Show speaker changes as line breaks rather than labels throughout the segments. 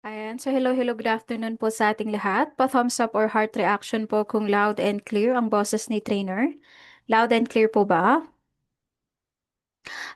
Ayan. So, hello, good afternoon po sa ating lahat. Pa-thumbs up or heart reaction po kung loud and clear ang boses ni trainer. Loud and clear po ba?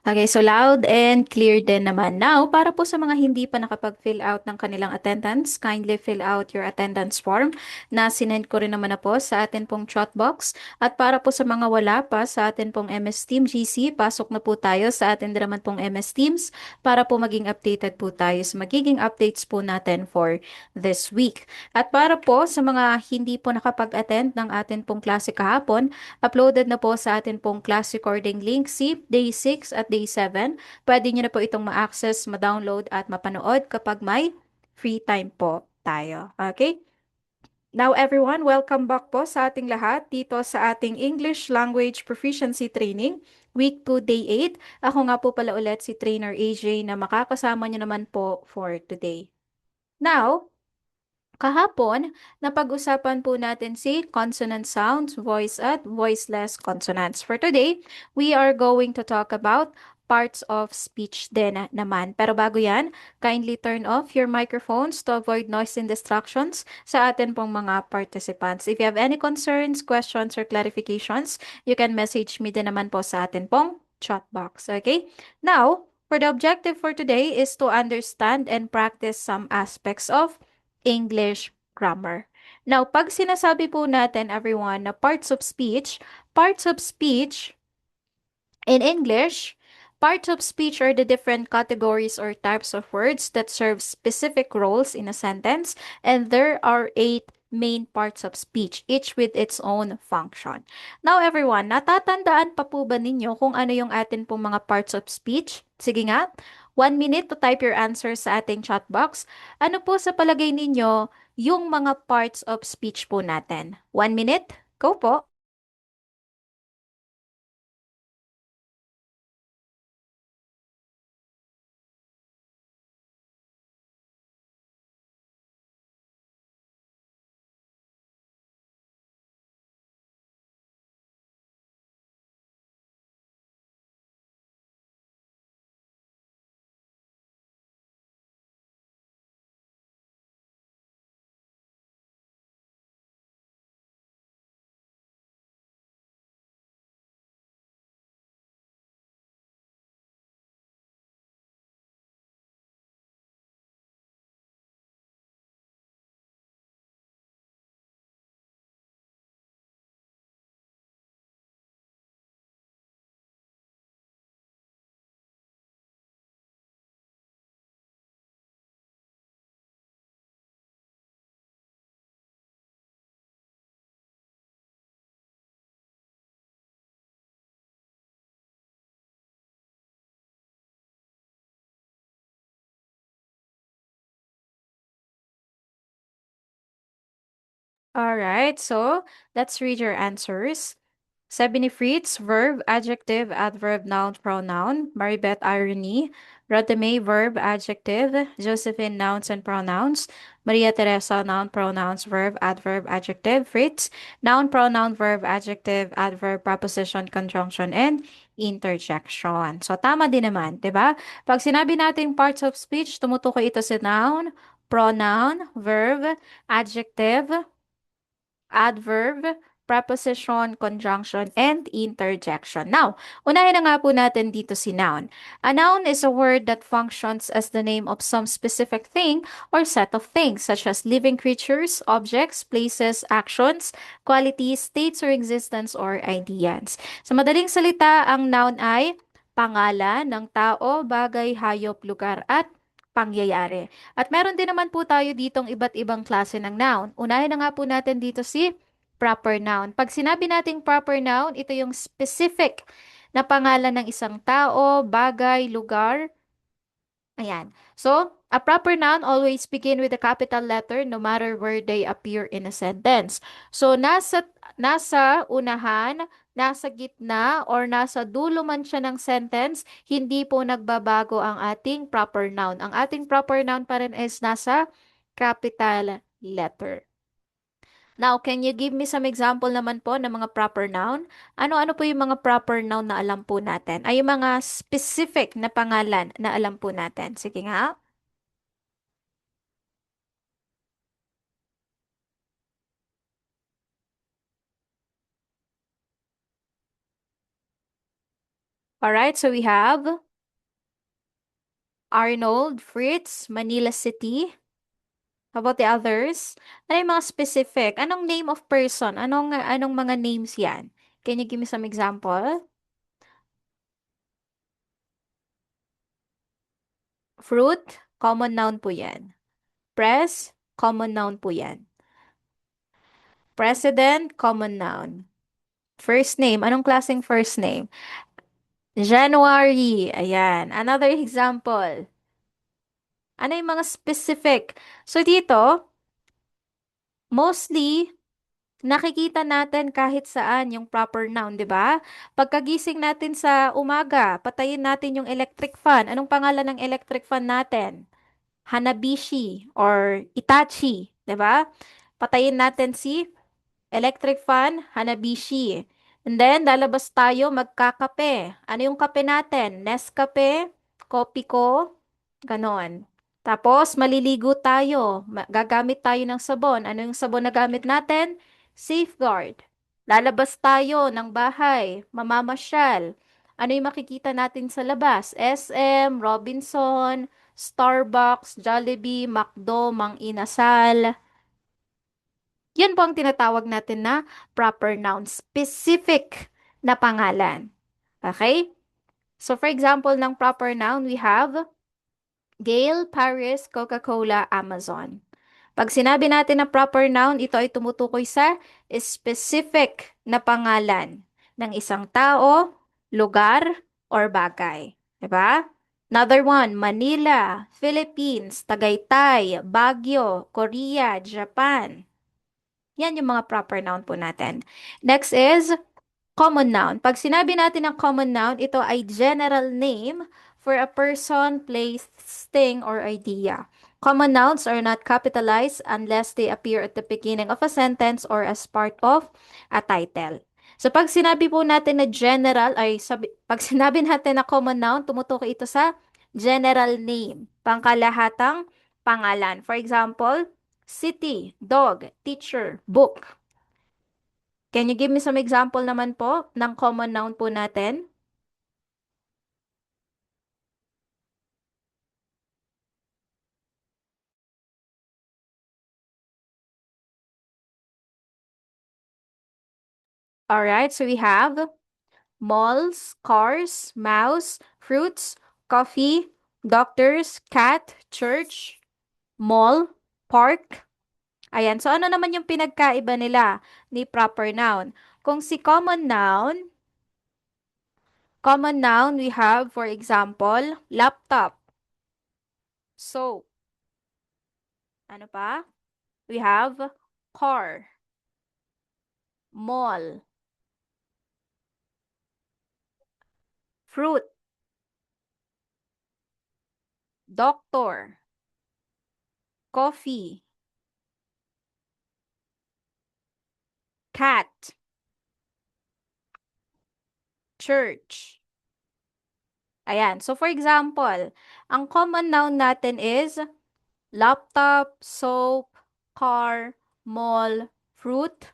Okay, so loud and clear din naman. Now, para po sa mga hindi pa nakapag-fill out ng kanilang attendance, kindly fill out your attendance form na sinend ko rin naman na po sa atin pong chat box. At para po sa mga wala pa sa atin pong MS Team GC, pasok na po tayo sa atin din naman pong MS Teams para po maging updated po tayo sa magiging updates po natin for this week. At para po sa mga hindi po nakapag-attend ng atin pong klase kahapon, uploaded na po sa atin pong class recording link si Day 6 at Day 7. Pwede nyo na po itong ma-access, ma-download at mapanood kapag may free time po tayo. Okay? Now everyone, welcome back po sa ating lahat dito sa ating English Language Proficiency Training, Week 2, Day 8. Ako nga po pala ulit si Trainer AJ na makakasama nyo naman po for today. Now, kahapon, napag-usapan po natin si consonant sounds, voice at voiceless consonants. For today, we are going to talk about parts of speech din naman. Pero bago yan, kindly turn off your microphones to avoid noise and distractions sa atin pong mga participants. If you have any concerns, questions, or clarifications, you can message me din naman po sa atin pong chat box. Okay? Now, for the objective for today is to understand and practice some aspects of English grammar. Now, pag sinasabi po natin, everyone, na parts of speech in English, parts of speech are the different categories or types of words that serve specific roles in a sentence, and there are 8 main parts of speech, each with its own function. Now, everyone, natatandaan pa po ba ninyo kung ano yung atin pong mga parts of speech? Sige nga, 1 minute to type your answer sa ating chat box. Ano po sa palagay ninyo yung mga parts of speech po natin? 1 minute? Go po. All right, so let's read your answers. Sabine Fritz, verb, adjective, adverb, noun, pronoun. Maribeth Irony, Rodame, verb, adjective. Josephine, nouns and pronouns. Maria Teresa, noun, pronouns, verb, adverb, adjective. Fritz, noun, pronoun, verb, adjective, adverb, preposition, conjunction, and interjection. So, tama din naman, di ba? Pag sinabi natin parts of speech, tumutukoy ito sa noun, pronoun, verb, adjective, adverb, preposition, conjunction, and interjection. Now, unahin na nga po natin dito si noun. A noun is a word that functions as the name of some specific thing or set of things, such as living creatures, objects, places, actions, qualities, states or existence, or ideas. Sa madaling salita, ang noun ay pangalan ng tao, bagay, hayop, lugar, at pangyayari. At meron din naman po tayo ditong iba't ibang klase ng noun. Unahin na nga po natin dito si proper noun. Pag sinabi nating proper noun, ito yung specific na pangalan ng isang tao, bagay, lugar. Ayan. So, a proper noun always begin with a capital letter no matter where they appear in a sentence. So, nasa unahan, nasa gitna, or nasa dulo man siya ng sentence, hindi po nagbabago ang ating proper noun. Ang ating proper noun pa rin is nasa capital letter. Now, can you give me some example naman po ng mga proper noun? Ano-ano po yung mga proper noun na alam po natin? Ay, yung mga specific na pangalan na alam po natin. Sige nga. Alright, so we have Arnold, Fritz, Manila City. How about the others? Ano yung mga specific? Anong name of person? Anong mga names yan? Can you give me some example? Fruit, common noun po yan. Press, common noun po yan. President, common noun. First name, anong klaseng first name? January, ayan. Another example. Ano yung mga specific? So dito, mostly, nakikita natin kahit saan yung proper noun, di ba? Pagkagising natin sa umaga, patayin natin yung electric fan. Anong pangalan ng electric fan natin? Hanabishi or Itachi, di ba? Patayin natin si electric fan, Hanabishi. And then, lalabas tayo magkakape. Ano yung kape natin? Nescafe, Kopiko, ganon. Tapos, maliligo tayo. Gagamit tayo ng sabon. Ano yung sabon na gamit natin? Safeguard. Lalabas tayo ng bahay. Mamamasyal. Ano yung makikita natin sa labas? SM, Robinson, Starbucks, Jollibee, McDo, Mang Inasal. Yan po ang tinatawag natin na proper noun, specific na pangalan. Okay? So for example ng proper noun, we have Gale, Paris, Coca-Cola, Amazon. Pag sinabi natin na proper noun, ito ay tumutukoy sa specific na pangalan ng isang tao, lugar, or bagay. Diba? Another one, Manila, Philippines, Tagaytay, Baguio, Korea, Japan. Yan yung mga proper noun po natin. Next is common noun. Pag sinabi natin ng common noun, ito ay general name for a person, place, thing, or idea. Common nouns are not capitalized unless they appear at the beginning of a sentence or as part of a title. So pag sinabi po natin na general, pag sinabi natin na common noun, tumutukoy ito sa general name, pangkalahatang pangalan. For example, city, dog, teacher, book. Can you give me some example naman po ng common noun po natin? Alright, so we have malls, cars, mouse, fruits, coffee, doctors, cat, church, mall, park. Ayan, so ano naman yung pinagkaiba nila ni proper noun? Kung si common noun we have, for example, laptop, soap, ano pa? We have car, mall, fruit, doctor, coffee, cat, church. Ayan. So, for example, ang common noun natin is laptop, soap, car, mall, fruit,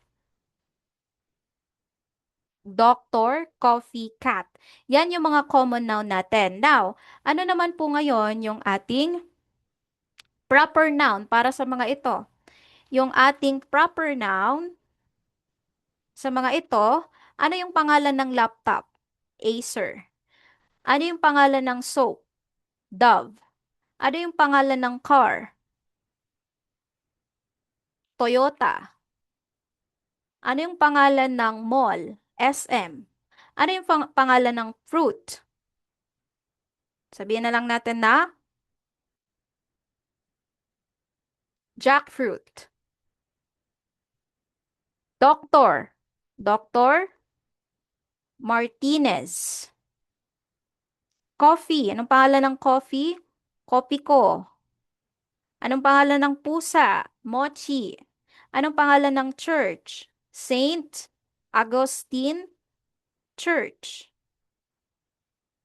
doctor, coffee, cat. Yan yung mga common noun natin. Now, ano naman po ngayon yung ating proper noun para sa mga ito? Yung ating proper noun sa mga ito, ano yung pangalan ng laptop? Acer. Ano yung pangalan ng soap? Dove. Ano yung pangalan ng car? Toyota. Ano yung pangalan ng mall? SM. Ano yung pangalan ng fruit? Sabihin na lang natin na jackfruit. Doctor. Doctor Martinez. Coffee. Anong pangalan ng coffee? Kopiko. Anong pangalan ng pusa? Mochi. Anong pangalan ng church? Saint Augustine Church.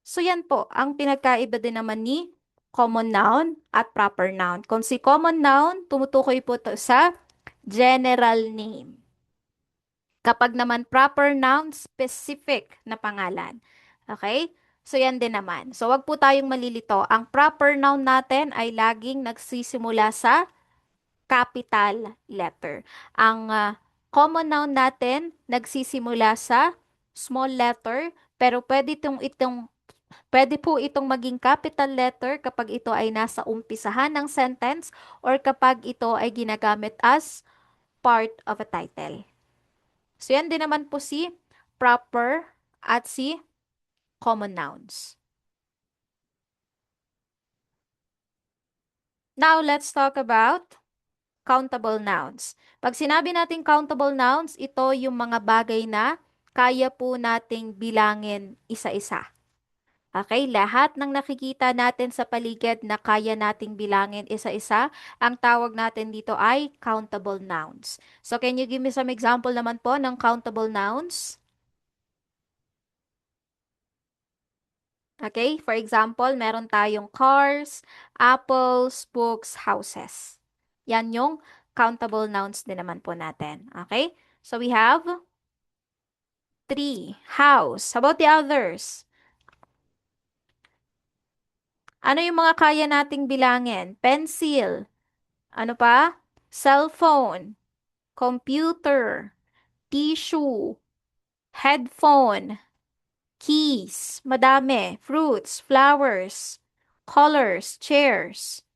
So yan po, ang pinagkaiba din naman ni common noun at proper noun. Kung si common noun, tumutukoy po to sa general name. Kapag naman proper noun, specific na pangalan. Okay? So, yan din naman. So, wag po tayong malilito. Ang proper noun natin ay laging nagsisimula sa capital letter. Ang common noun natin nagsisimula sa small letter, pero pwede po itong maging capital letter kapag ito ay nasa umpisahan ng sentence or kapag ito ay ginagamit as part of a title. So, yan din naman po si proper at si common nouns. Now, let's talk about countable nouns. Pag sinabi nating countable nouns, ito yung mga bagay na kaya po nating bilangin isa-isa. Okay, lahat ng nakikita natin sa paligid na kaya nating bilangin isa-isa, ang tawag natin dito ay countable nouns. So, can you give me some example naman po ng countable nouns? Okay, for example, meron tayong cars, apples, books, houses. Yan yung countable nouns din naman po natin. Okay? So we have tree, house. How about the others? Ano yung mga kaya nating bilangin? Pencil. Ano pa? Cellphone, computer, tissue, headphone, keys, madami, fruits, flowers, colors, chairs.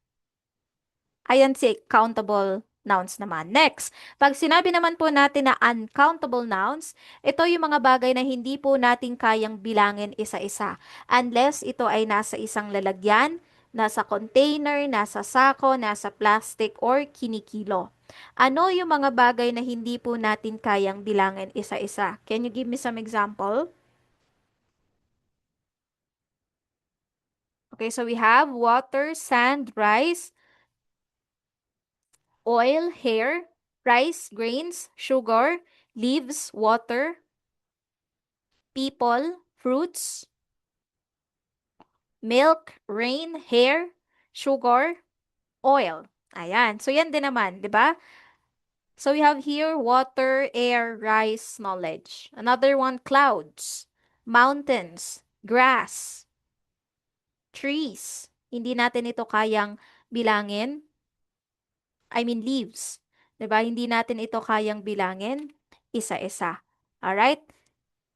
Ayan si countable nouns naman. Next, pag sinabi naman po natin na uncountable nouns, ito yung mga bagay na hindi po natin kayang bilangin isa-isa unless ito ay nasa isang lalagyan, nasa container, nasa sako, nasa plastic, or kinikilo. Ano yung mga bagay na hindi po natin kayang bilangin isa-isa? Can you give me some example? Okay, so we have water, sand, rice, oil, hair, rice, grains, sugar, leaves, water, people, fruits, milk, rain, hair, sugar, oil. Ayan. So, yan din naman, di ba? So, we have here water, air, rice, knowledge. Another one, clouds, mountains, grass, trees. Hindi natin ito kayang bilangin. I mean, leaves. Di ba? Hindi natin ito kayang bilangin isa-isa. Alright?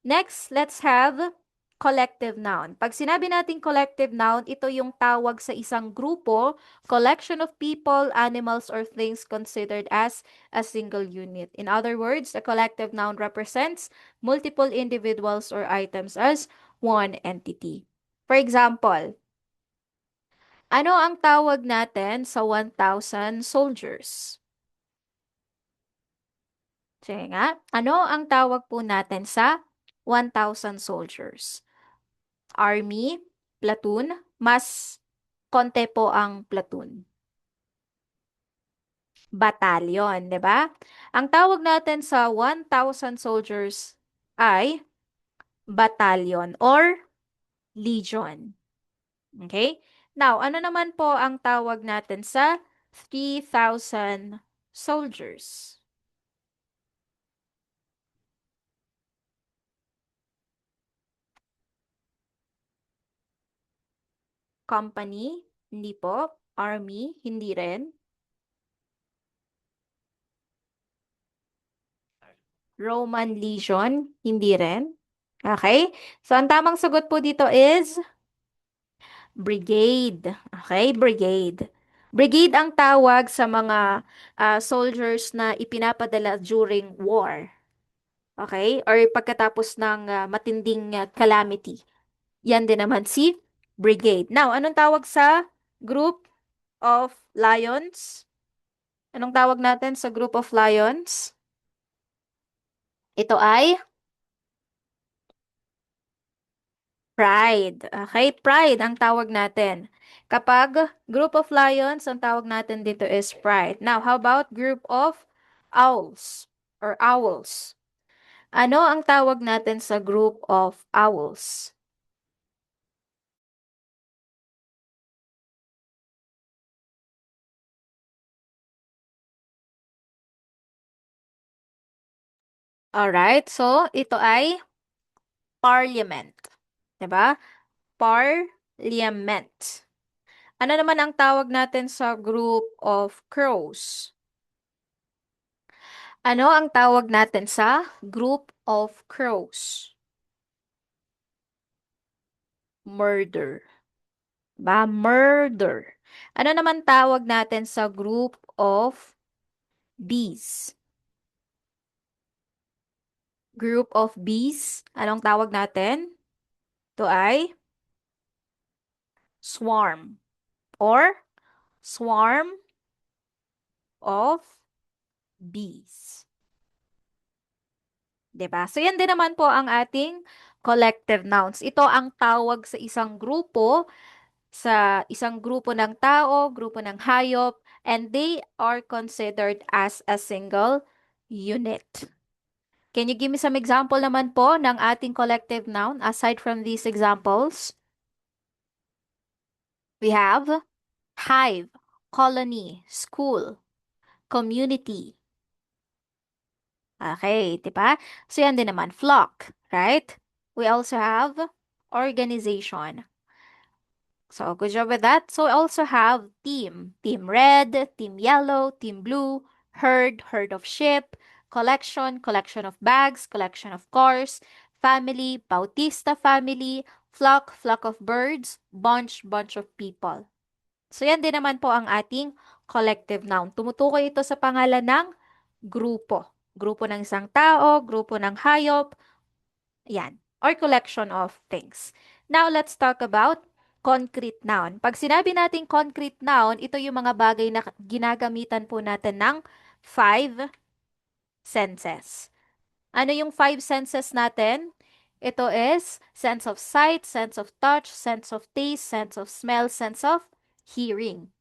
Next, let's have collective noun. Pag sinabi natin collective noun, ito yung tawag sa isang grupo, collection of people, animals, or things considered as a single unit. In other words, a collective noun represents multiple individuals or items as one entity. For example, ano ang tawag natin sa 1,000 soldiers? Sige nga, ano ang tawag po natin sa 1,000 soldiers? Army, platoon, mas konti po ang platoon. Battalion, 'di ba? Ang tawag natin sa 1,000 soldiers ay battalion or legion. Okay? Now, ano naman po ang tawag natin sa 3,000 soldiers? Company? Hindi po. Army? Hindi rin. Roman legion? Hindi rin. Okay? So, ang tamang sagot po dito is brigade. Okay? Brigade. Brigade ang tawag sa mga soldiers na ipinapadala during war. Okay? Or pagkatapos ng matinding calamity. Yan din naman si brigade. Now, anong tawag sa group of lions? Anong tawag natin sa group of lions? Ito ay pride. Okay, pride ang tawag natin. Kapag group of lions, ang tawag natin dito is pride. Now, how about group of owls or owls? Ano ang tawag natin sa group of owls? Alright, so ito ay parliament. 'Di ba? Parliament. Ano naman ang tawag natin sa group of crows? Ano ang tawag natin sa group of crows? Murder. Ba? Murder. Ano naman tawag natin sa group of bees? Group of bees. Anong tawag natin? Ito ay swarm or swarm of bees. 'Di ba? So yan din naman po ang ating collective nouns. Ito ang tawag sa isang grupo ng tao, grupo ng hayop, and they are considered as a single unit. Can you give me some example naman po ng ating collective noun aside from these examples? We have hive, colony, school, community. Okay, di ba? So yan din naman, flock, right? We also have organization. So good job with that. So we also have team. Team red, team yellow, team blue, herd, herd of sheep, collection, collection of bags, collection of cars, family, Bautista family, flock, flock of birds, bunch, bunch of people. So yan din naman po ang ating collective noun. Tumutukoy ito sa pangalan ng grupo. Grupo ng isang tao, grupo ng hayop, yan, or collection of things. Now, let's talk about concrete noun. Pag sinabi nating concrete noun, ito yung mga bagay na ginagamitan po natin ng five senses. Ano yung five senses natin? Ito is sense of sight, sense of touch, sense of taste, sense of smell, sense of hearing.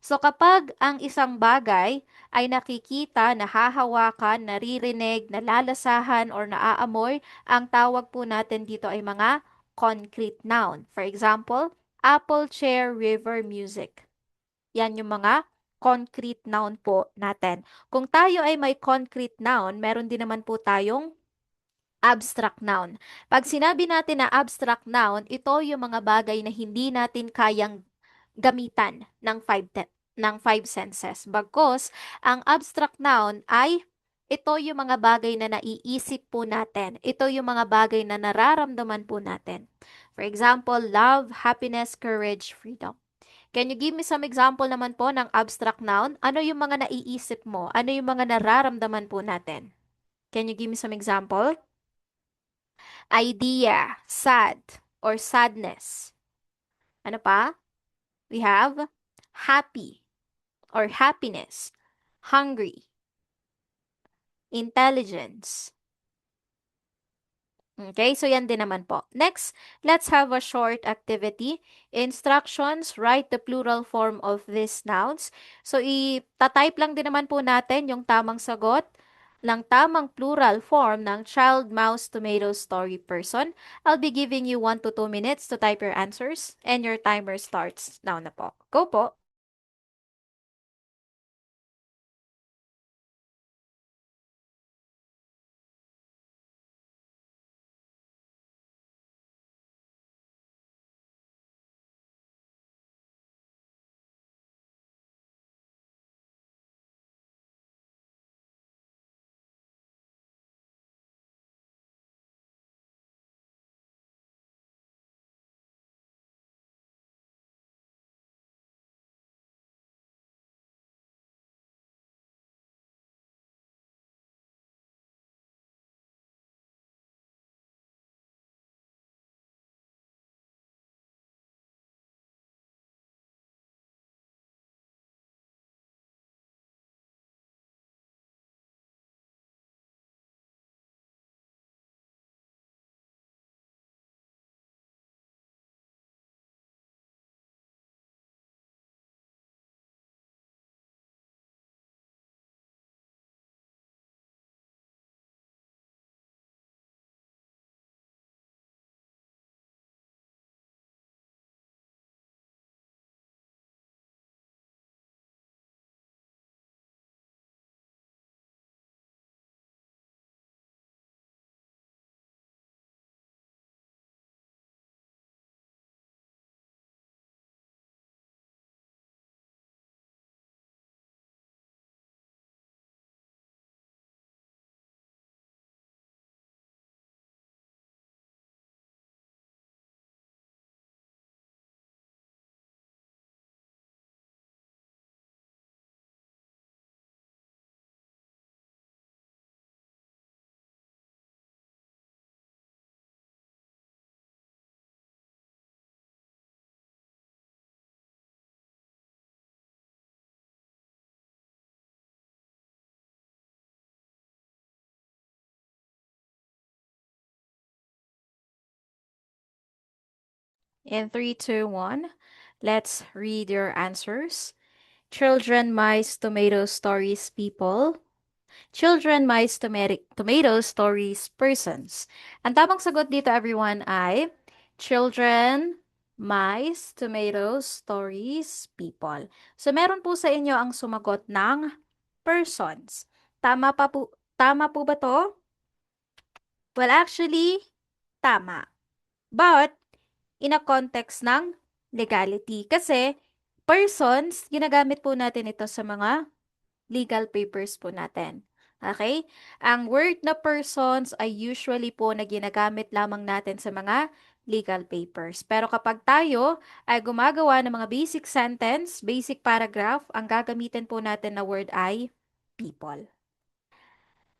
So kapag ang isang bagay ay nakikita, nahahawakan, naririnig, nalalasahan, or naaamoy, ang tawag po natin dito ay mga concrete noun. For example, apple, chair, river, music. Yan yung mga concrete noun po natin. Kung tayo ay may concrete noun, meron din naman po tayong abstract noun. Pag sinabi natin na abstract noun, ito yung mga bagay na hindi natin kayang gamitan ng five senses. Bagkus, ang abstract noun ay ito yung mga bagay na naiisip po natin. Ito yung mga bagay na nararamdaman po natin. For example, love, happiness, courage, freedom. Can you give me some example naman po ng abstract noun? Ano yung mga naiisip mo? Ano yung mga nararamdaman po natin? Can you give me some example? Idea, sad, or sadness. Ano pa? We have happy or happiness, hungry, intelligence. Okay, so yan din naman po. Next, let's have a short activity. Instructions, write the plural form of these nouns. So, i-type lang din naman po natin yung tamang sagot ng tamang plural form ng child, mouse, tomato, story, person. I'll be giving you 1 to 2 minutes to type your answers and your timer starts now na po. Go po! In 3, 2, 1, let's read your answers. Children, mice, tomato, stories, people. Children, mice, tomato, stories, persons. Ang tamang sagot dito, everyone, ay children, mice, tomatoes, stories, people. So, meron po sa inyo ang sumagot ng persons. Tama po ba to? Well, actually, tama. But, in a context ng legality. Kasi, persons, ginagamit po natin ito sa mga legal papers po natin. Okay? Ang word na persons ay usually po na ginagamit lamang natin sa mga legal papers. Pero kapag tayo ay gumagawa ng mga basic sentence, basic paragraph, ang gagamitin po natin na word ay people.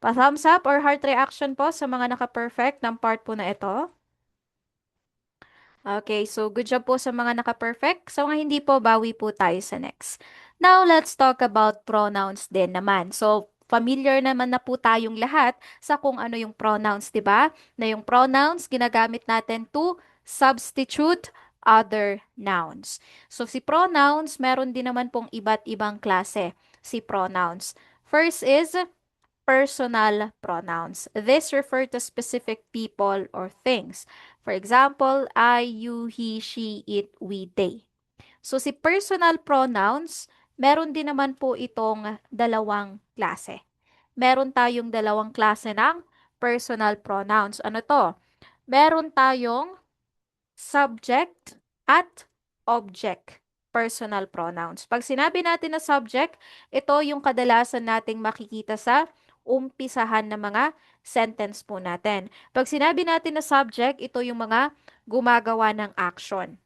Pa-thumbs up or heart reaction po sa mga naka-perfect ng part po na ito. Okay, so good job po sa mga naka-perfect. Sa mga hindi po, bawi po tayo sa next. Now, let's talk about pronouns din naman. So, familiar naman na po tayong lahat sa kung ano yung pronouns, di ba? Na yung pronouns, ginagamit natin to substitute other nouns. So, si pronouns, meron din naman pong iba't ibang klase si pronouns. First is personal pronouns. This refer to specific people or things. For example, I, you, he, she, it, we, they. So si personal pronouns, meron din naman po itong dalawang klase. Meron tayong dalawang klase ng personal pronouns. Ano to? Meron tayong subject at object personal pronouns. Pag sinabi natin na subject, ito yung kadalasan nating makikita sa umpisahan ng mga sentence po natin. Pag sinabi natin na subject, ito yung mga gumagawa ng action.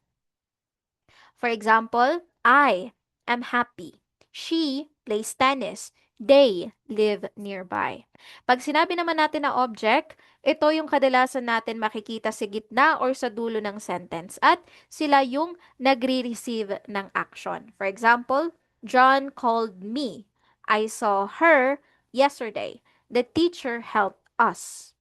For example, I am happy. She plays tennis. They live nearby. Pag sinabi naman natin na object, ito yung kadalasan natin makikita sa gitna or sa dulo ng sentence at sila yung nagre-receive ng action. For example, John called me. I saw her yesterday. The teacher helped us.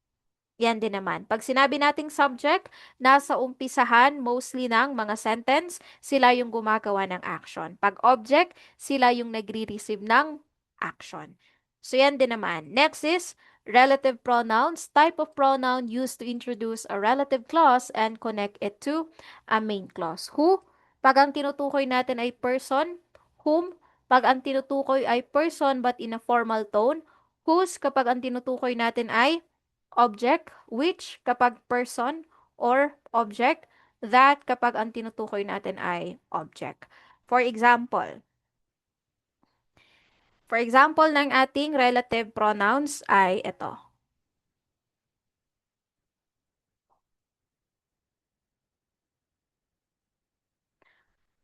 Yan din naman. Pag sinabi nating subject, nasa umpisahan mostly ng mga sentence, sila yung gumagawa ng action. Pag object, sila yung nagre-receive ng action. So yan din naman. Next is relative pronouns, type of pronoun used to introduce a relative clause and connect it to a main clause. Who, pag ang tinutukoy natin ay person. Whom, pag ang tinutukoy ay person but in a formal tone. Whose, kapag ang tinutukoy natin ay object, which kapag person or object, that kapag ang tinutukoy natin ay object. For example ng ating relative pronouns ay ito.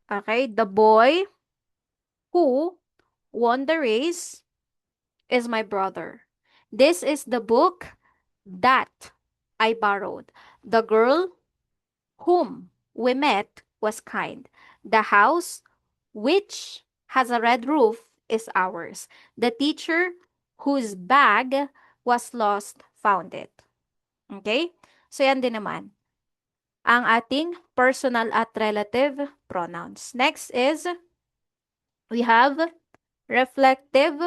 Okay, the boy who won the race is my brother. This is the book that I borrowed. The girl whom we met was kind. The house which has a red roof is ours. The teacher whose bag was lost found it. Okay? So yan din naman ang ating personal at relative pronouns. Next is we have reflective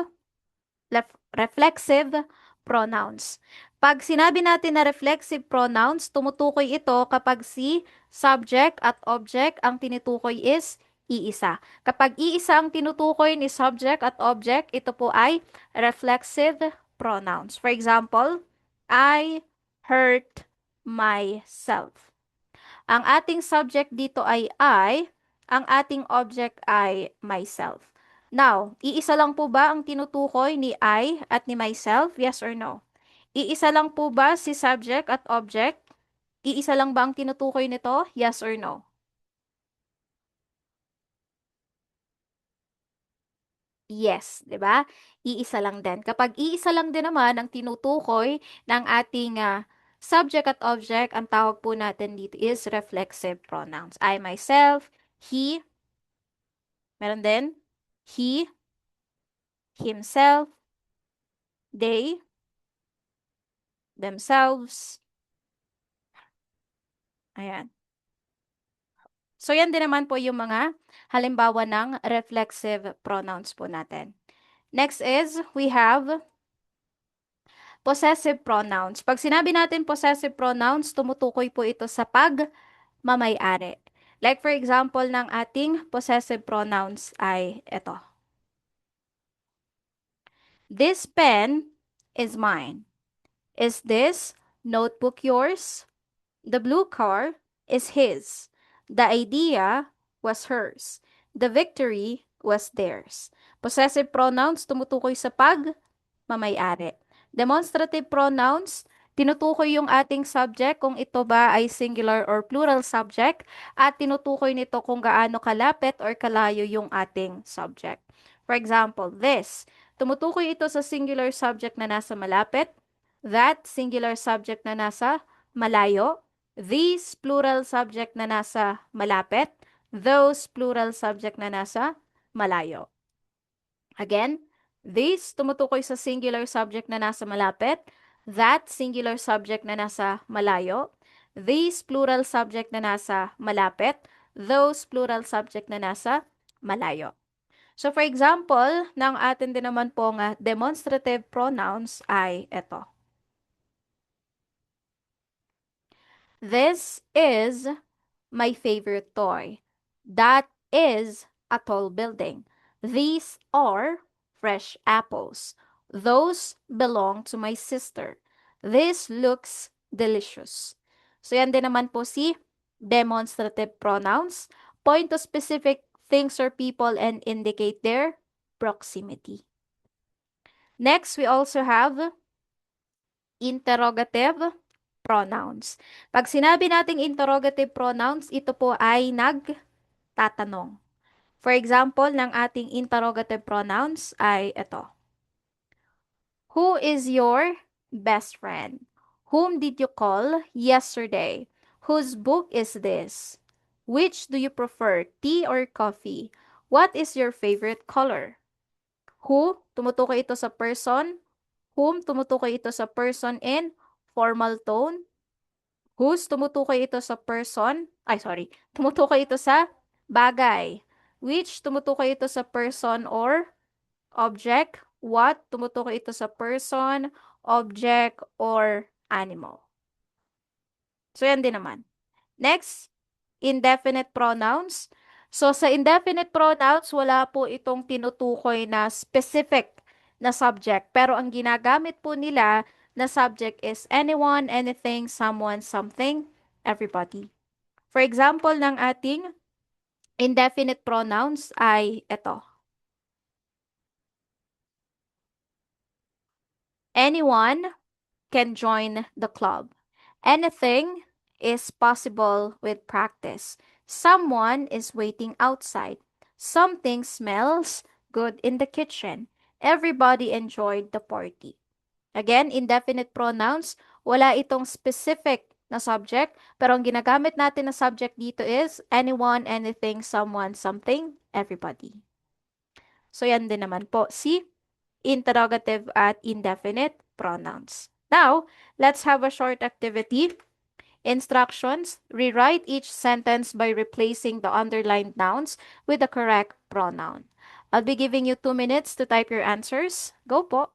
reflexive pronouns. Pag sinabi natin na reflexive pronouns, tumutukoy ito kapag si subject at object ang tinutukoy is iisa. Kapag iisa ang tinutukoy ni subject at object, ito po ay reflexive pronouns. For example, I hurt myself. Ang ating subject dito ay I, ang ating object ay myself. Now, iisa lang po ba ang tinutukoy ni I at ni myself? Yes or no? Iisa lang po ba si subject at object? Iisa lang ba ang tinutukoy nito? Yes or no? Yes, 'di ba? Iisa lang din. Kapag iisa lang din naman ang tinutukoy ng ating subject at object, ang tawag po natin dito is reflexive pronouns. I, myself, he, meron din, he, himself, they, themselves, ayan. So, yan din naman po yung mga halimbawa ng reflexive pronouns po natin. Next is, we have possessive pronouns. Pag sinabi natin possessive pronouns, tumutukoy po ito sa pagmamay-ari. Like for example ng ating possessive pronouns ay ito. This pen is mine. Is this notebook yours? The blue car is his. The idea was hers. The victory was theirs. Possessive pronouns tumutukoy sa pagmamay-ari. Demonstrative pronouns, tinutukoy yung ating subject kung ito ba ay singular or plural subject at tinutukoy nito kung gaano kalapit or kalayo yung ating subject. For example, this, tumutukoy ito sa singular subject na nasa malapit, that singular subject na nasa malayo, these plural subject na nasa malapit, those plural subject na nasa malayo. Again, this tumutukoy sa singular subject na nasa malapit, that singular subject na nasa malayo, these plural subject na nasa malapit, those plural subject na nasa malayo. So for example, ng atin din naman pong demonstrative pronouns ay ito. This is my favorite toy. That is a tall building. These are fresh apples. Those belong to my sister. This looks delicious. So yan din naman po si demonstrative pronouns. Point to specific things or people and indicate their proximity. Next, we also have interrogative pronouns. Pag sinabi nating interrogative pronouns, ito po ay nagtatanong. For example, ng ating interrogative pronouns ay ito. Who is your best friend? Whom did you call yesterday? Whose book is this? Which do you prefer, tea or coffee? What is your favorite color? Who, tumutukoy ito sa person. Whom, tumutukoy ito sa person in formal tone. Whose, tumutukoy ito sa person. Tumutukoy ito sa bagay. Which, tumutukoy ito sa person or object. What, tumutukoy ito sa person, object, or animal. So, yan din naman. Next, indefinite pronouns. So, sa indefinite pronouns, wala po itong tinutukoy na specific na subject. Pero ang ginagamit po nila na subject is anyone, anything, someone, something, everybody. For example, ng ating indefinite pronouns ay ito. Anyone can join the club. Anything is possible with practice. Someone is waiting outside. Something smells good in the kitchen. Everybody enjoyed the party. Again, indefinite pronouns, wala itong specific na subject, pero ang ginagamit natin na subject dito is anyone, anything, someone, something, everybody. So, yan din naman po si interrogative at indefinite pronouns. Now, let's have a short activity. Instructions: rewrite each sentence by replacing the underlined nouns with the correct pronoun. I'll be giving you 2 minutes to type your answers. Go po!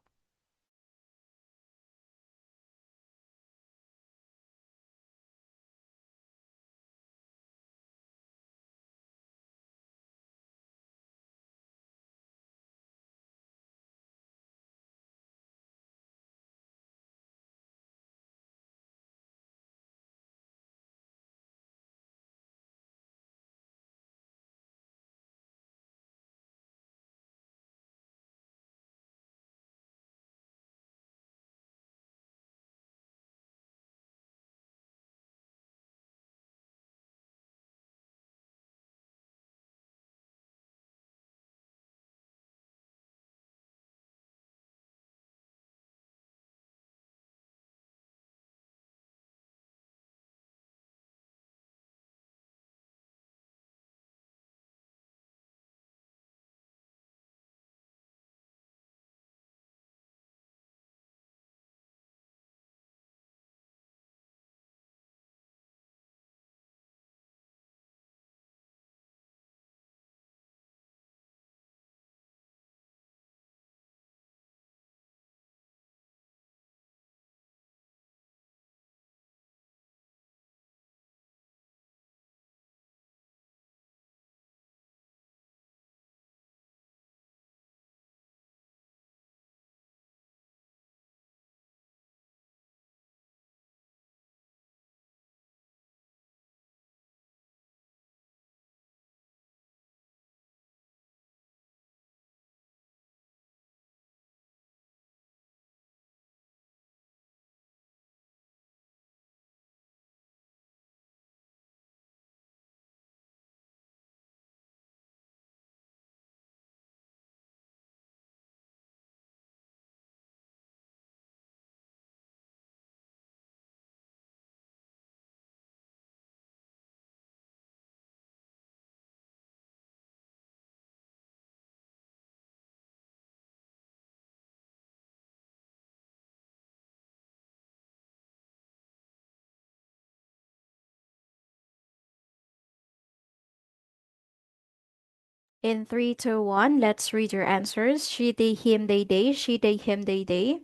In 3, 2, 1, let's read your answers. She, they, him, they, she, they, him, they.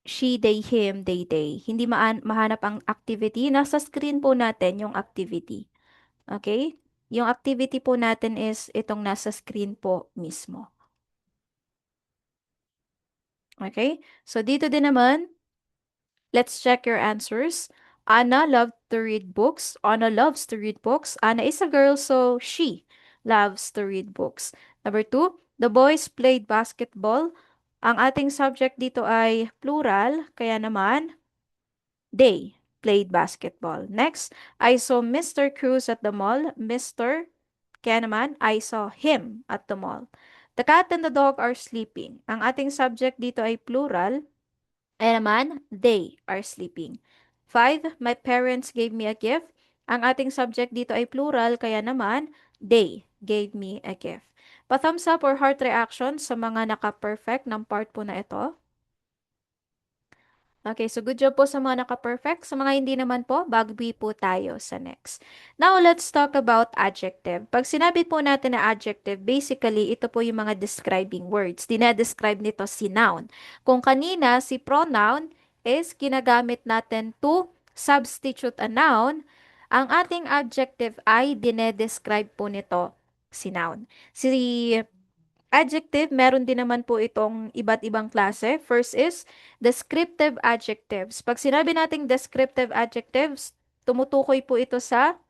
She, they, him, they. Hindi mahanap ang activity. Nasa screen po natin yung activity. Okay? Yung activity po natin is itong nasa screen po mismo. Okay? So, dito din naman, let's check your answers. Anna loved to read books. Anna loves to read books. Anna is a girl, so she loves to read books. Number 2, the boys played basketball. Ang ating subject dito ay plural, kaya naman, they played basketball. Next, I saw Mr. Cruz at the mall. Mr. Kaya naman, I saw him at the mall. The cat and the dog are sleeping. Ang ating subject dito ay plural. Kaya naman, they are sleeping. 5, my parents gave me a gift. Ang ating subject dito ay plural. Kaya naman, they gave me a gift. Pa-thumbs up or heart reaction sa mga naka-perfect ng part po na ito. Okay, so good job po sa mga naka-perfect. Sa mga hindi naman po, bagbi po tayo sa next. Now, let's talk about adjective. Pag sinabi po natin na adjective, basically, ito po yung mga describing words. Dinedescribe nito si noun. Kung kanina, si pronoun is ginagamit natin to substitute a noun, ang ating adjective ay dinedescribe po nito si noun. Si adjective, meron din naman po itong iba't ibang klase. First is descriptive adjectives. Pag sinabi nating descriptive adjectives, tumutukoy po ito sa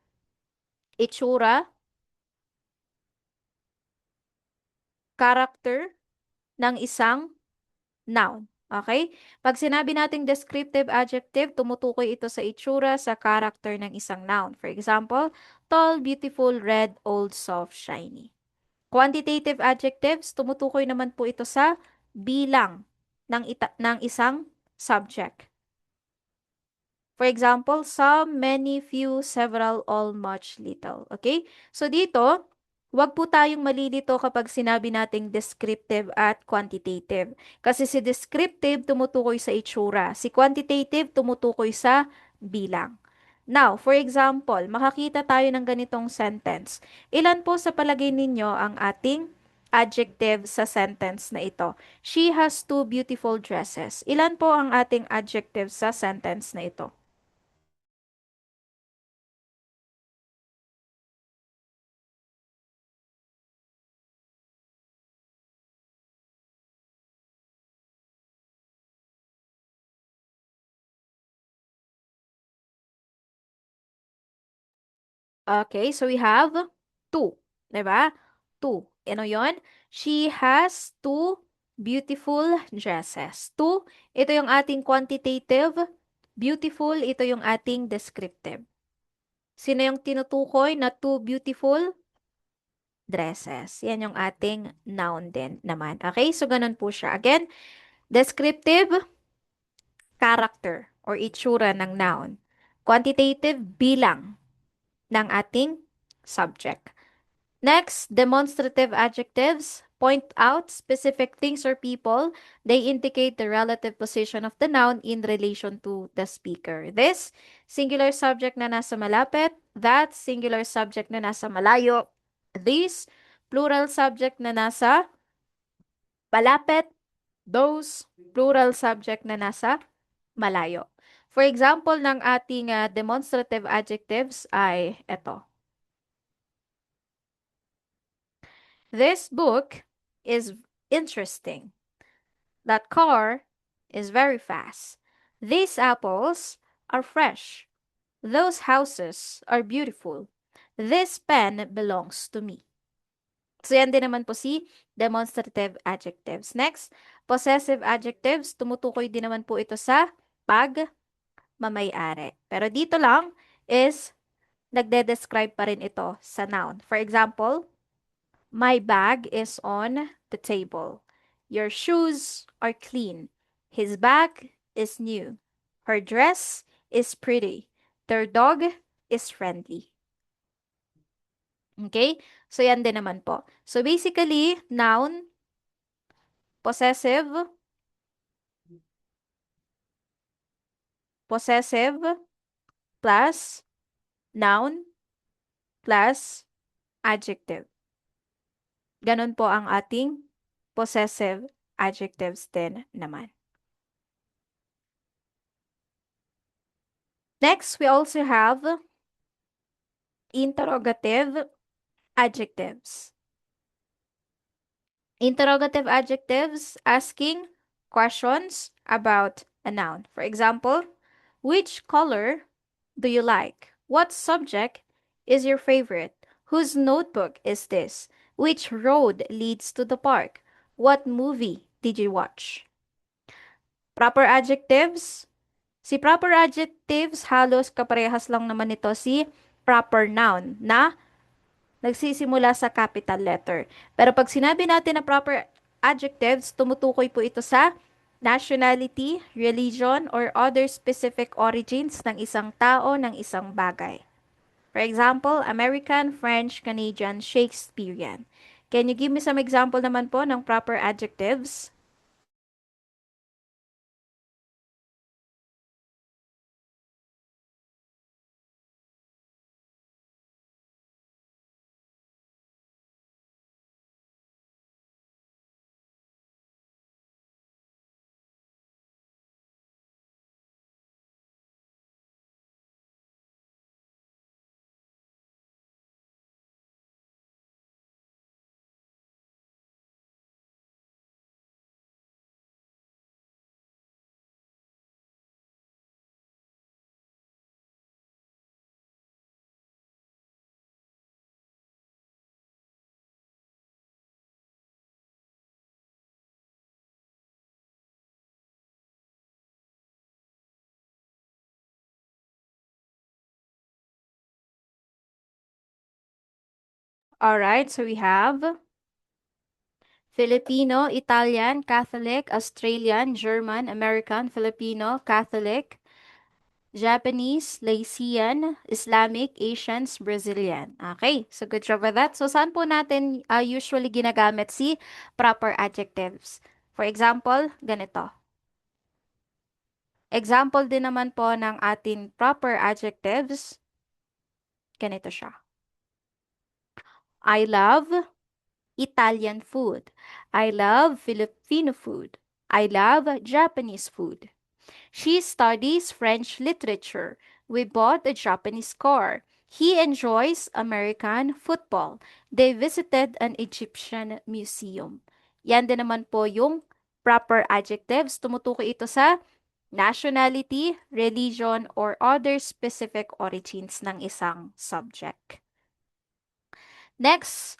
itsura, character ng isang noun. Okay? Pag sinabi nating descriptive adjective, tumutukoy ito sa itsura, sa character ng isang noun. For example, tall, beautiful, red, old, soft, shiny. Quantitative adjectives, tumutukoy naman po ito sa bilang ng isang subject. For example, some, many, few, several, all, much, little. Okay? So dito, wag po tayong malilito kapag sinabi nating descriptive at quantitative. Kasi si descriptive tumutukoy sa itsura, si quantitative tumutukoy sa bilang. Now, for example, makakita tayo ng ganitong sentence. Ilan po sa palagay ninyo ang ating adjective sa sentence na ito? She has 2 beautiful dresses. Ilan po ang ating adjective sa sentence na ito? Okay, so we have two. Diba? Two. Ano yon? She has 2 beautiful dresses. Two, ito yung ating quantitative. Beautiful, ito yung ating descriptive. Sino yung tinutukoy na 2 beautiful dresses? Yan yung ating noun din naman. Okay, so ganun po siya. Again, descriptive, character or itsura ng noun. Quantitative, bilang ng ating subject. Next, demonstrative adjectives point out specific things or people. They indicate the relative position of the noun in relation to the speaker. This, singular subject na nasa malapit. That, singular subject na nasa malayo. This, plural subject na nasa malapit. Those, plural subject na nasa malayo. For example, ng ating demonstrative adjectives ay ito. This book is interesting. That car is very fast. These apples are fresh. Those houses are beautiful. This pen belongs to me. So yan din naman po si demonstrative adjectives. Next, possessive adjectives. Tumutukoy din naman po ito sa pagmamayari. Pero dito lang is nagde-describe pa rin ito sa noun. For example, my bag is on the table. Your shoes are clean. His bag is new. Her dress is pretty. Their dog is friendly. Okay? So, yan din naman po. So, basically, noun, possessive, possessive, plus noun, plus adjective. Ganon po ang ating possessive adjectives din naman. Next, we also have interrogative adjectives. Interrogative adjectives asking questions about a noun. For example, which color do you like? What subject is your favorite? Whose notebook is this? Which road leads to the park? What movie did you watch? Proper adjectives. Si proper adjectives, halos kaparehas lang naman ito si proper noun na nagsisimula sa capital letter. Pero pag sinabi natin na proper adjectives, tumutukoy po ito sa nationality, religion, or other specific origins ng isang tao, ng isang bagay. For example, American, French, Canadian, Shakespearean. Can you give me some example naman po ng proper adjectives? Alright, so we have Filipino, Italian, Catholic, Australian, German, American, Filipino, Catholic, Japanese, Laotian, Islamic, Asians, Brazilian. Okay, so good job with that. So saan po natin usually ginagamit si proper adjectives? For example, ganito. Example din naman po ng ating proper adjectives, ganito siya. I love Italian food. I love Filipino food. I love Japanese food. She studies French literature. We bought a Japanese car. He enjoys American football. They visited an Egyptian museum. Yan din naman po yung proper adjectives. Tumutukoy ito sa nationality, religion, or other specific origins ng isang subject. Next,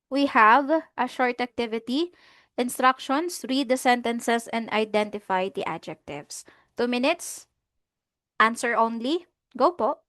we have a short activity. Instructions, read the sentences and identify the adjectives. 2 minutes. Answer only. Go po.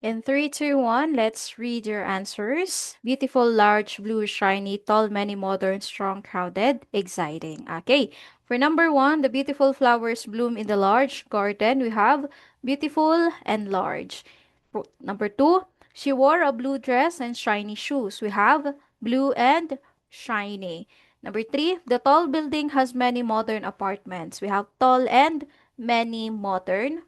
In 3, 2, 1, let's read your answers. Beautiful, large, blue, shiny, tall, many, modern, strong, crowded, exciting. Okay. For number 1, the beautiful flowers bloom in the large garden. We have beautiful and large. For number 2, she wore a blue dress and shiny shoes. We have blue and shiny. Number 3, the tall building has many modern apartments. We have tall and many modern.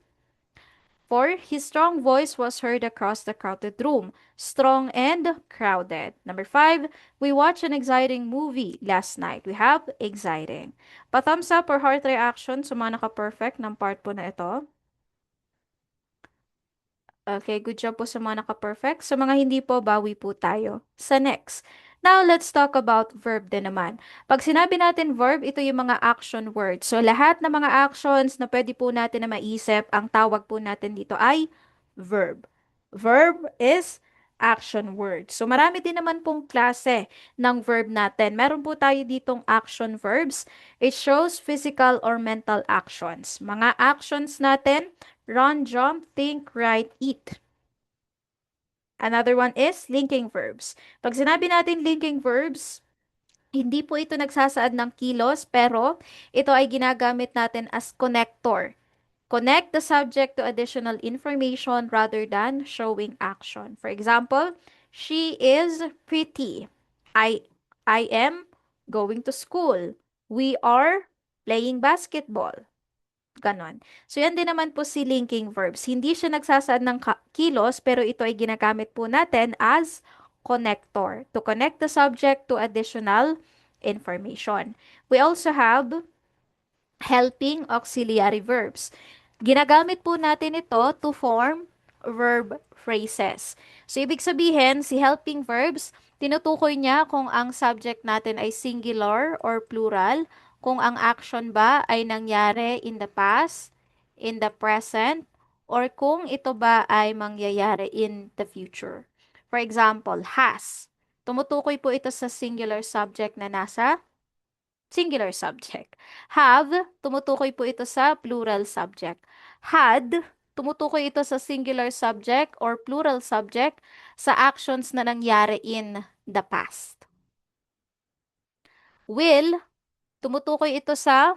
4, his strong voice was heard across the crowded room. Strong and crowded. Number 5, we watched an exciting movie last night. We have exciting. Pa-thumbs up or heart reaction sa mga naka-perfect ng part po na ito. Okay, good job po sa mga naka-perfect. Sa mga hindi po, bawi po tayo. Sa next. Now, let's talk about verb din naman. Pag sinabi natin verb, ito yung mga action words. So, lahat ng mga actions na pwede po natin na maisip, ang tawag po natin dito ay verb. Verb is action word. So, marami din naman pong klase ng verb natin. Meron po tayo ditong action verbs. It shows physical or mental actions. Mga actions natin, run, jump, think, write, eat. Another one is linking verbs. Pag sinabi natin linking verbs, hindi po ito nagsasaad ng kilos, pero ito ay ginagamit natin as connector. Connect the subject to additional information rather than showing action. For example, she is pretty. I I am going to school. We are playing basketball. Ganon. So, yan din naman po si linking verbs. Hindi siya nagsasaad ng kilos, pero ito ay ginagamit po natin as connector to connect the subject to additional information. We also have helping auxiliary verbs. Ginagamit po natin ito to form verb phrases. So, ibig sabihin, si helping verbs, tinutukoy niya kung ang subject natin ay singular or plural, kung ang action ba ay nangyari in the past, in the present, or kung ito ba ay mangyayari in the future. For example, has. Tumutukoy po ito sa singular subject na nasa singular subject. Have, tumutukoy po ito sa plural subject. Had, tumutukoy ito sa singular subject or plural subject sa actions na nangyari in the past. Will, tumutukoy ito sa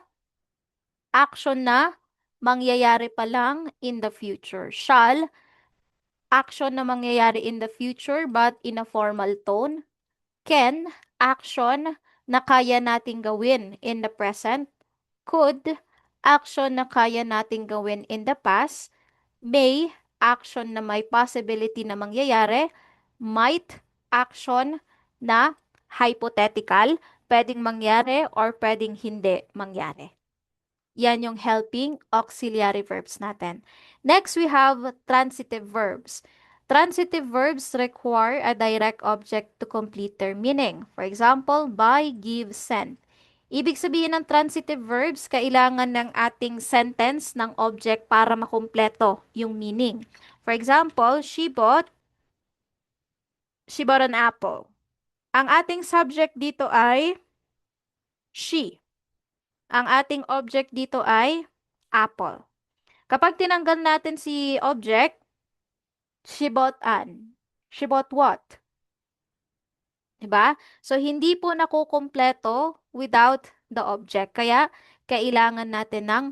action na mangyayari pa lang in the future. Shall, action na mangyayari in the future but in a formal tone. Can, action na kaya nating gawin in the present. Could, action na kaya nating gawin in the past. May, action na may possibility na mangyayari. Might, action na hypothetical, pwedeng mangyari or pwedeng hindi mangyari. Yan yung helping auxiliary verbs natin. Next, we have transitive verbs. Transitive verbs require a direct object to complete their meaning. For example, buy, give, send. Ibig sabihin ng transitive verbs, kailangan ng ating sentence ng object para makumpleto yung meaning. For example, she bought an apple. Ang ating subject dito ay she. Ang ating object dito ay apple. Kapag tinanggal natin si object, she bought an. She bought what? Diba? So, hindi po nakukumpleto without the object. Kaya, kailangan natin ng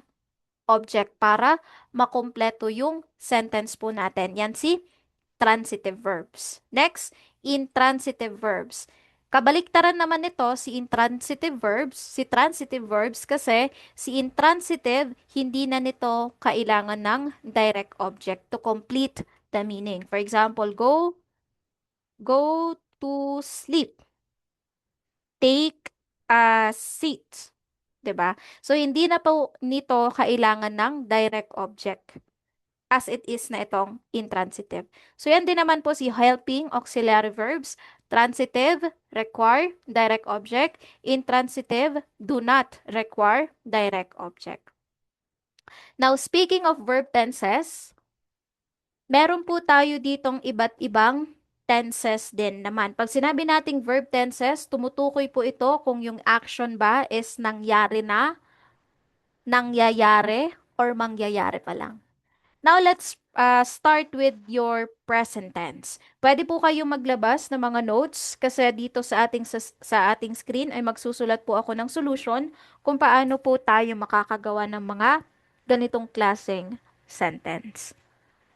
object para makumpleto yung sentence po natin. Yan si transitive verbs. Next, intransitive verbs. Kabaliktaran naman nito si intransitive verbs, si transitive verbs kasi si intransitive hindi na nito kailangan ng direct object to complete the meaning. For example, go to sleep. Take a seat. 'Di ba? So hindi na po nito kailangan ng direct object as it is na itong intransitive. So, yan din naman po si helping auxiliary verbs. Transitive, require direct object. Intransitive, do not require direct object. Now, speaking of verb tenses, meron po tayo ditong iba't ibang tenses din naman. Pag sinabi nating verb tenses, tumutukoy po ito kung yung action ba is nangyari na, nangyayari, or mangyayari pa lang. Now, let's start with your present tense. Pwede po kayong maglabas ng mga notes kasi dito sa ating screen ay magsusulat po ako ng solution kung paano po tayo makakagawa ng mga ganitong klaseng sentence.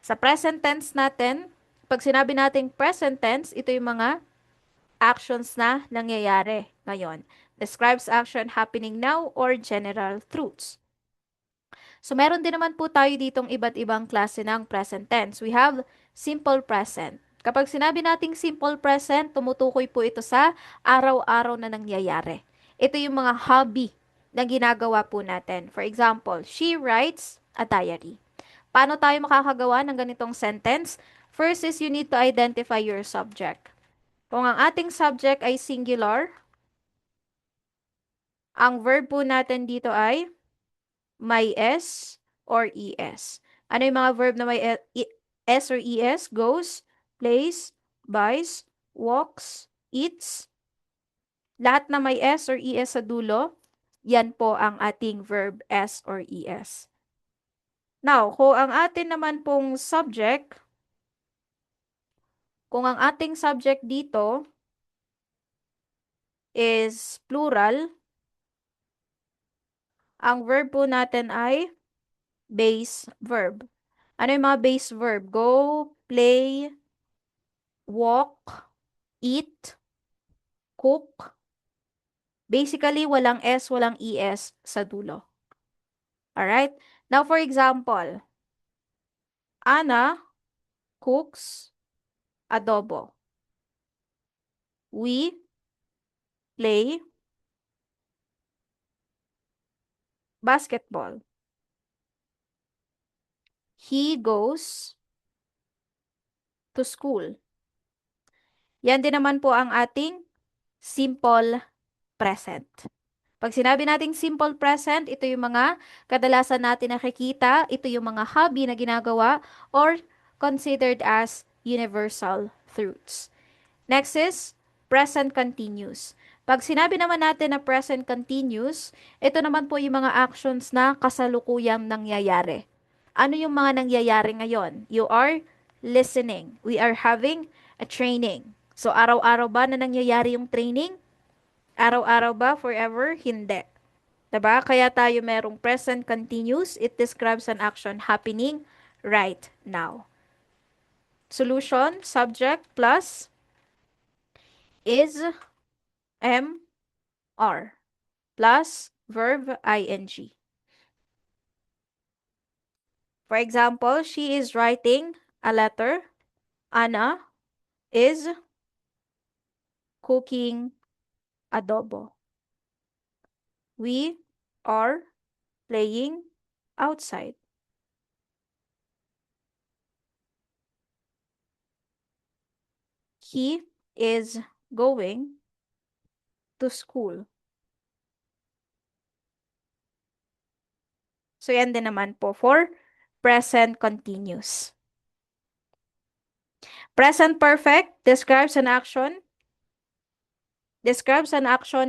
Sa present tense natin, pag sinabi nating present tense, ito yung mga actions na nangyayari ngayon. Describes action happening now or general truths. So, meron din naman po tayo ditong iba't ibang klase ng present tense. We have simple present. Kapag sinabi nating simple present, tumutukoy po ito sa araw-araw na nangyayari. Ito yung mga hobby na ginagawa po natin. For example, she writes a diary. Paano tayo makakagawa ng ganitong sentence? First is you need to identify your subject. Kung ang ating subject ay singular, ang verb po natin dito ay may S or ES. Ano yung mga verb na may S or ES? Goes, plays, buys, walks, eats. Lahat na may S or ES sa dulo, yan po ang ating verb S or ES. Now, kung ang ating subject dito is plural, ang verb po natin ay base verb. Ano yung mga base verb? Go, play, walk, eat, cook. Basically, walang S, walang ES sa dulo. Alright? Now, for example, Anna cooks adobo. We play basketball. He goes to school. Yan din naman po ang ating simple present. Pag sinabi nating simple present, ito yung mga kadalasan natin nakikita, ito yung mga hobby na ginagawa or considered as universal truths. Next is present continuous. Pag sinabi naman natin na present continuous, ito naman po yung mga actions na kasalukuyang nangyayari. Ano yung mga nangyayari ngayon? You are listening. We are having a training. So, araw-araw ba na nangyayari yung training? Araw-araw ba? Forever? Hindi. Diba? Kaya tayo merong present continuous. It describes an action happening right now. Solution, subject plus is, am, are plus verb ing. For example, she is writing a letter. Anna is cooking adobo. We are playing outside. He is going to school. So, yan din naman po for present continuous. Present perfect describes an action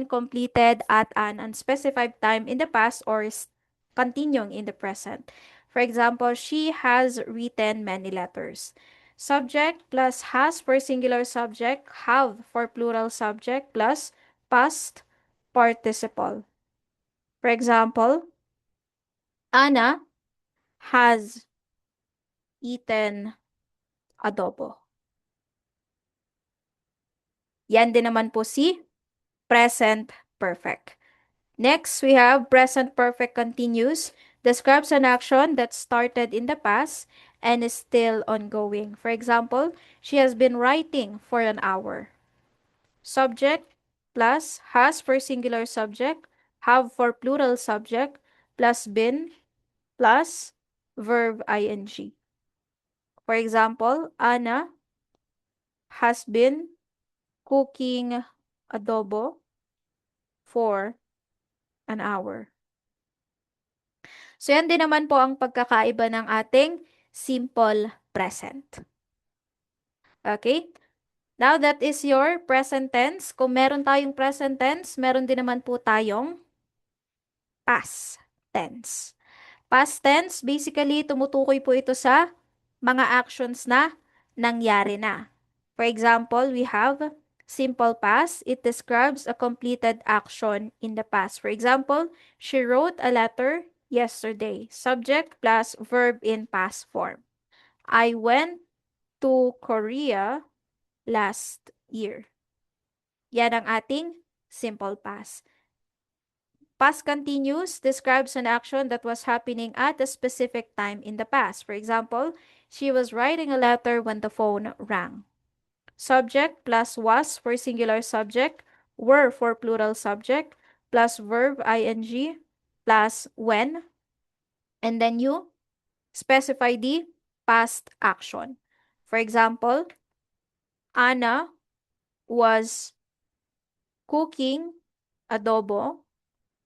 completed at an unspecified time in the past or is continuing in the present. For example, she has written many letters. Subject plus has for singular subject, have for plural subject plus past participle. For example, Anna has eaten adobo. Yan din naman po si present perfect. Next, we have present perfect continuous. Describes an action that started in the past and is still ongoing. For example, she has been writing for an hour. Subject plus has for singular subject, have for plural subject, plus been plus verb ing. For example, Anna has been cooking adobo for an hour. So, yan din naman po ang pagkakaiba ng ating simple present. Okay? Now, that is your present tense. Kung meron tayong present tense, meron din naman po tayong past tense. Past tense, basically, tumutukoy po ito sa mga actions na nangyari na. For example, we have simple past. It describes a completed action in the past. For example, she wrote a letter yesterday. Subject plus verb in past form. I went to Korea last year. Yan ang ating simple past. Past continuous describes an action that was happening at a specific time in the past. For example, she was writing a letter when the phone rang. Subject plus was for singular subject, were for plural subject, plus verb ing, plus when, and then you specify the past action. For example, Anna was cooking adobo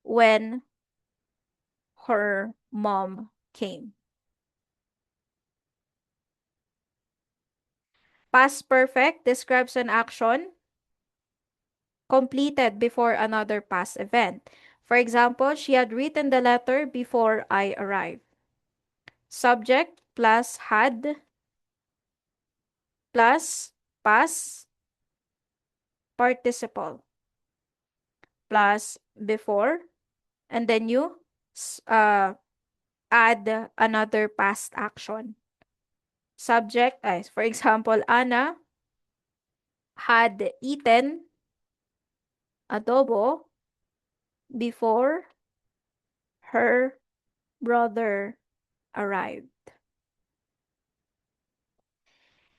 when her mom came. Past perfect describes an action completed before another past event. For example, she had written the letter before I arrived. Subject plus had plus past participle plus before, and then you add another past action. Subject, for example, Anna had eaten adobo before her brother arrived.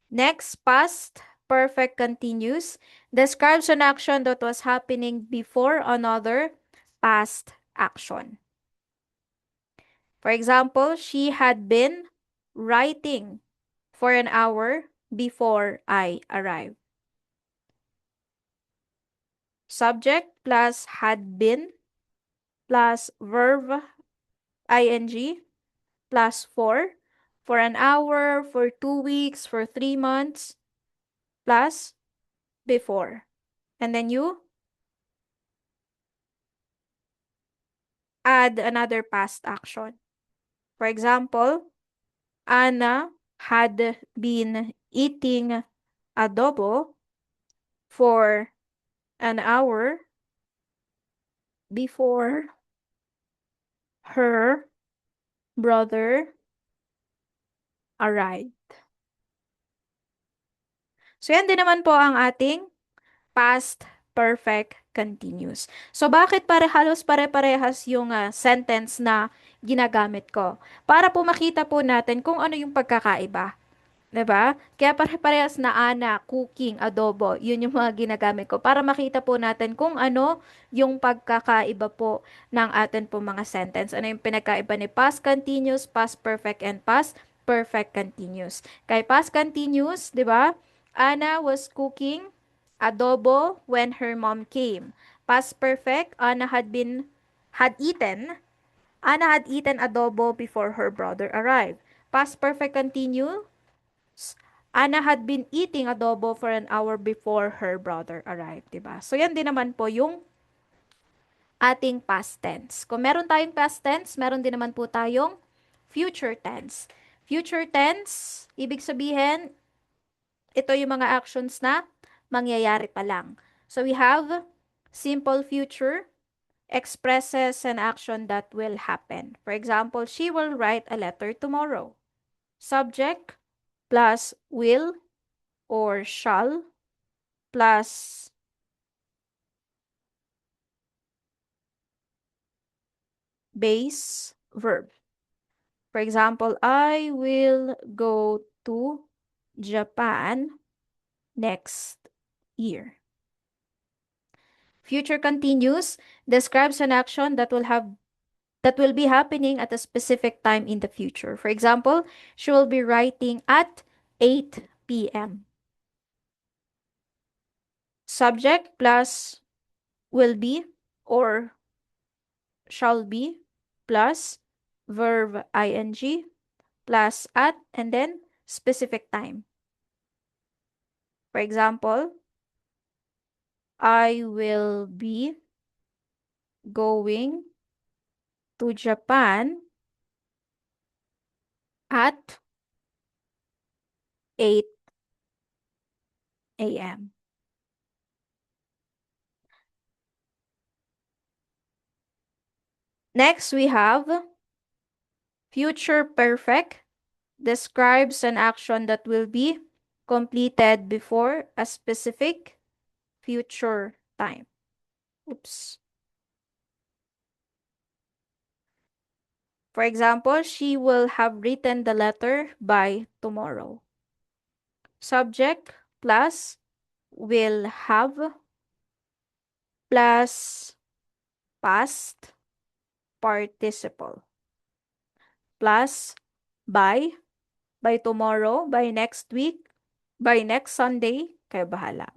Next, past perfect continuous describes an action that was happening before another past action. For example, she had been writing for an hour before I arrived. Subject plus had been plus verb ing plus for an hour, for 2 weeks, for 3 months, plus before. And then you add another past action. For example, Anna had been eating adobo for an hour before her brother arrived. So yan din naman po ang ating past perfect continuous. So bakit halos pare-parehas yung sentence na ginagamit ko? Para po makita po natin kung ano yung pagkakaiba. 'Di ba? Kaya pare-parehas na Ana, cooking, adobo, yun yung mga ginagamit ko para makita po natin kung ano yung pagkakaiba po ng atin po mga sentence. Ano yung pinagkaiba ni past continuous, past perfect, and past perfect continuous. Kay past continuous, 'di ba? Ana was cooking adobo when her mom came. Past perfect, Ana had eaten adobo before her brother arrived. Past perfect continuous, Anna had been eating adobo for an hour before her brother arrived, diba? So, yan din naman po yung ating past tense. Kung meron tayong past tense, meron din naman po tayong future tense. Future tense, ibig sabihin, ito yung mga actions na mangyayari pa lang. So, we have simple future, expresses an action that will happen. For example, she will write a letter tomorrow. Subject plus will or shall plus base verb. For example, I will go to Japan next year. Future continuous describes an action that will be happening at a specific time in the future. For example, she will be writing at 8 p.m. Subject plus will be or shall be plus verb ing plus at and then specific time. For example, I will be going to Japan at 8 a.m. Next, we have future perfect. Describes an action that will be completed before a specific future time. Oops. For example, she will have written the letter by tomorrow. Subject plus will have plus past participle plus by tomorrow, by next week, by next Sunday, kayo bahala.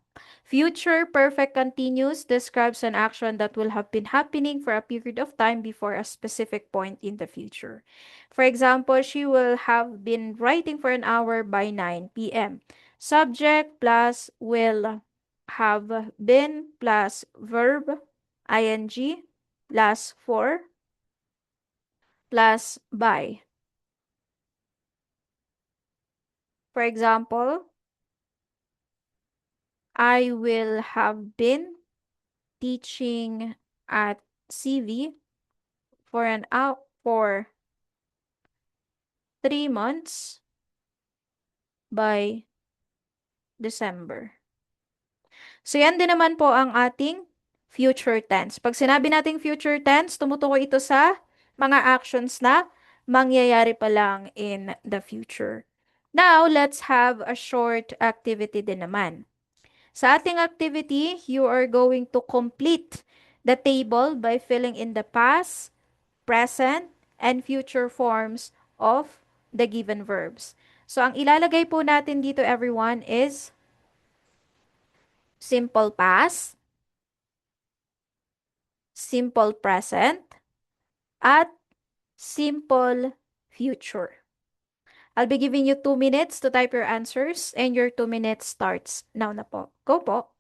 Future perfect continuous describes an action that will have been happening for a period of time before a specific point in the future. For example, she will have been writing for an hour by 9 p.m. Subject plus will have been plus verb ing plus for plus by. For example, I will have been teaching at CV for an hour for 3 months by December. So yan din naman po ang ating future tense. Pag sinabi nating future tense, tumutukoy ito sa mga actions na mangyayari pa lang in the future. Now, let's have a short activity din naman. Sa ating activity, you are going to complete the table by filling in the past, present, and future forms of the given verbs. So, ang ilalagay po natin dito, everyone, is simple past, simple present, at simple future. I'll be giving you 2 minutes to type your answers and your 2 minutes starts now na po. Go po!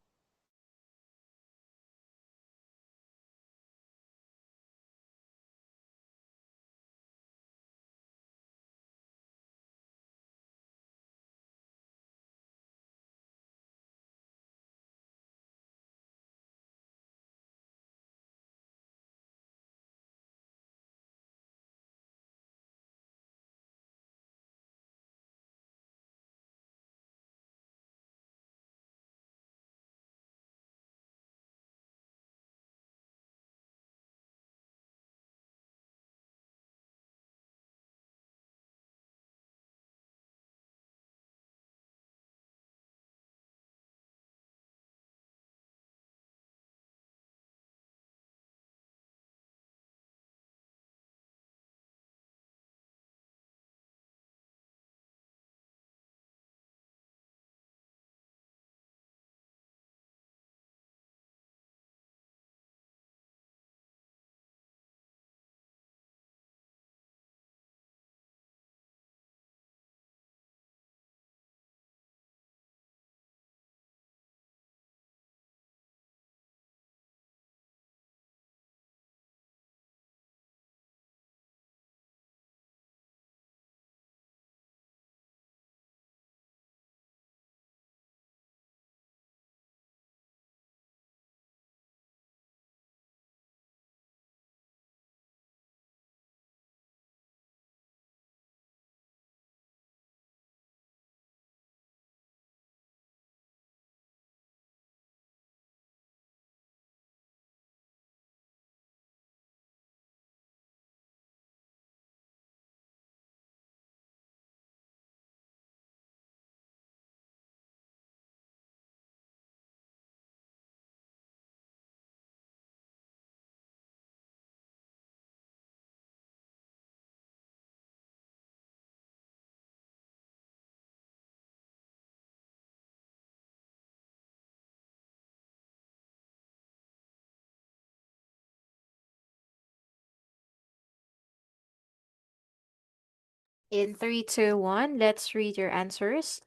In 3, 2, 1, let's read your answers.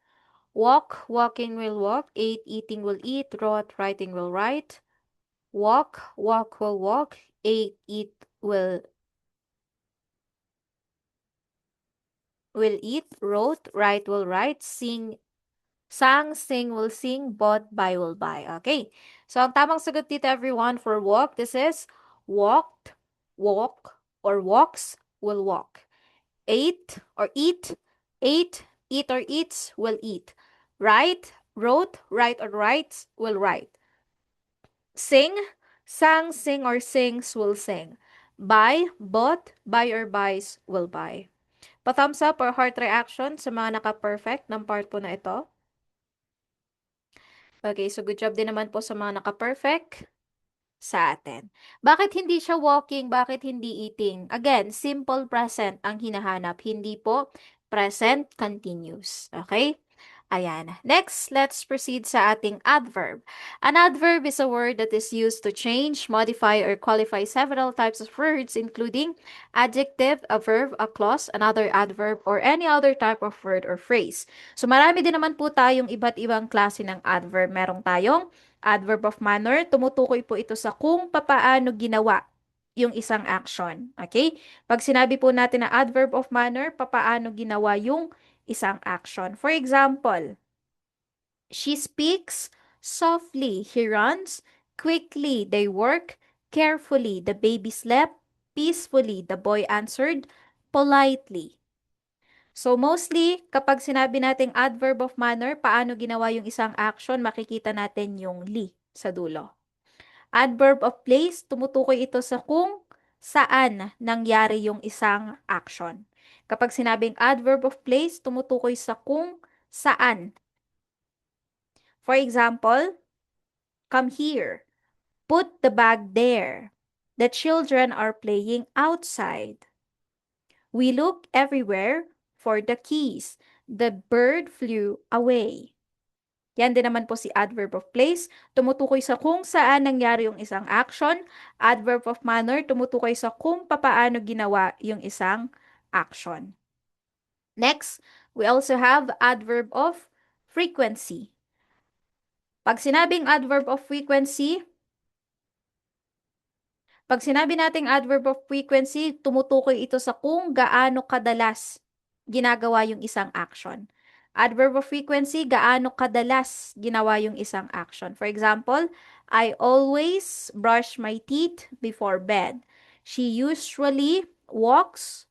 Walk, walking will walk. Eating will eat. Writing will write. Walk will walk. Eat will will eat, wrote, write will write, sang, sing will sing, bought, buy will buy. Okay. So, ang tamang sagot dito, everyone, for walk, this is walked, walk, or walks will walk. Ate, eat or eats will eat. Write, wrote, write or writes will write. Sing, sang, sing or sings will sing. Buy, bought, buy or buys will buy. Pa-thumbs up or heart reaction sa mga naka-perfect ng part po na ito. Okay, so good job din naman po sa mga naka-perfect sa atin. Bakit hindi siya walking? Bakit hindi eating? Again, simple present ang hinahanap, hindi po present continuous. Okay? Ayan. Next, let's proceed sa ating adverb. An adverb is a word that is used to change, modify, or qualify several types of words, including adjective, a verb, a clause, another adverb, or any other type of word or phrase. So, marami din naman po tayong iba't ibang klase ng adverb. Merong tayong adverb of manner, tumutukoy po ito sa kung papaano ginawa yung isang action. Okay? Pag sinabi po natin na adverb of manner, papaano ginawa yung isang action. For example, she speaks softly, he runs quickly, they work carefully, the baby slept peacefully, the boy answered politely. So mostly, kapag sinabi nating adverb of manner, paano ginawa yung isang action, makikita natin yung li sa dulo. Adverb of place, tumutukoy ito sa kung saan nangyari yung isang action. Kapag sinabing adverb of place, tumutukoy sa kung saan. For example, come here. Put the bag there. The children are playing outside. We look everywhere for the keys. The bird flew away. Yan din naman po si adverb of place. Tumutukoy sa kung saan nangyari yung isang action. Adverb of manner, tumutukoy sa kung papaano ginawa yung isang action. Next, we also have adverb of frequency. Pag sinabing adverb of frequency, pag sinabi nating adverb of frequency, tumutukoy ito sa kung gaano kadalas ginagawa yung isang action. Adverb of frequency, gaano kadalas ginawa yung isang action. For example, I always brush my teeth before bed. She usually walks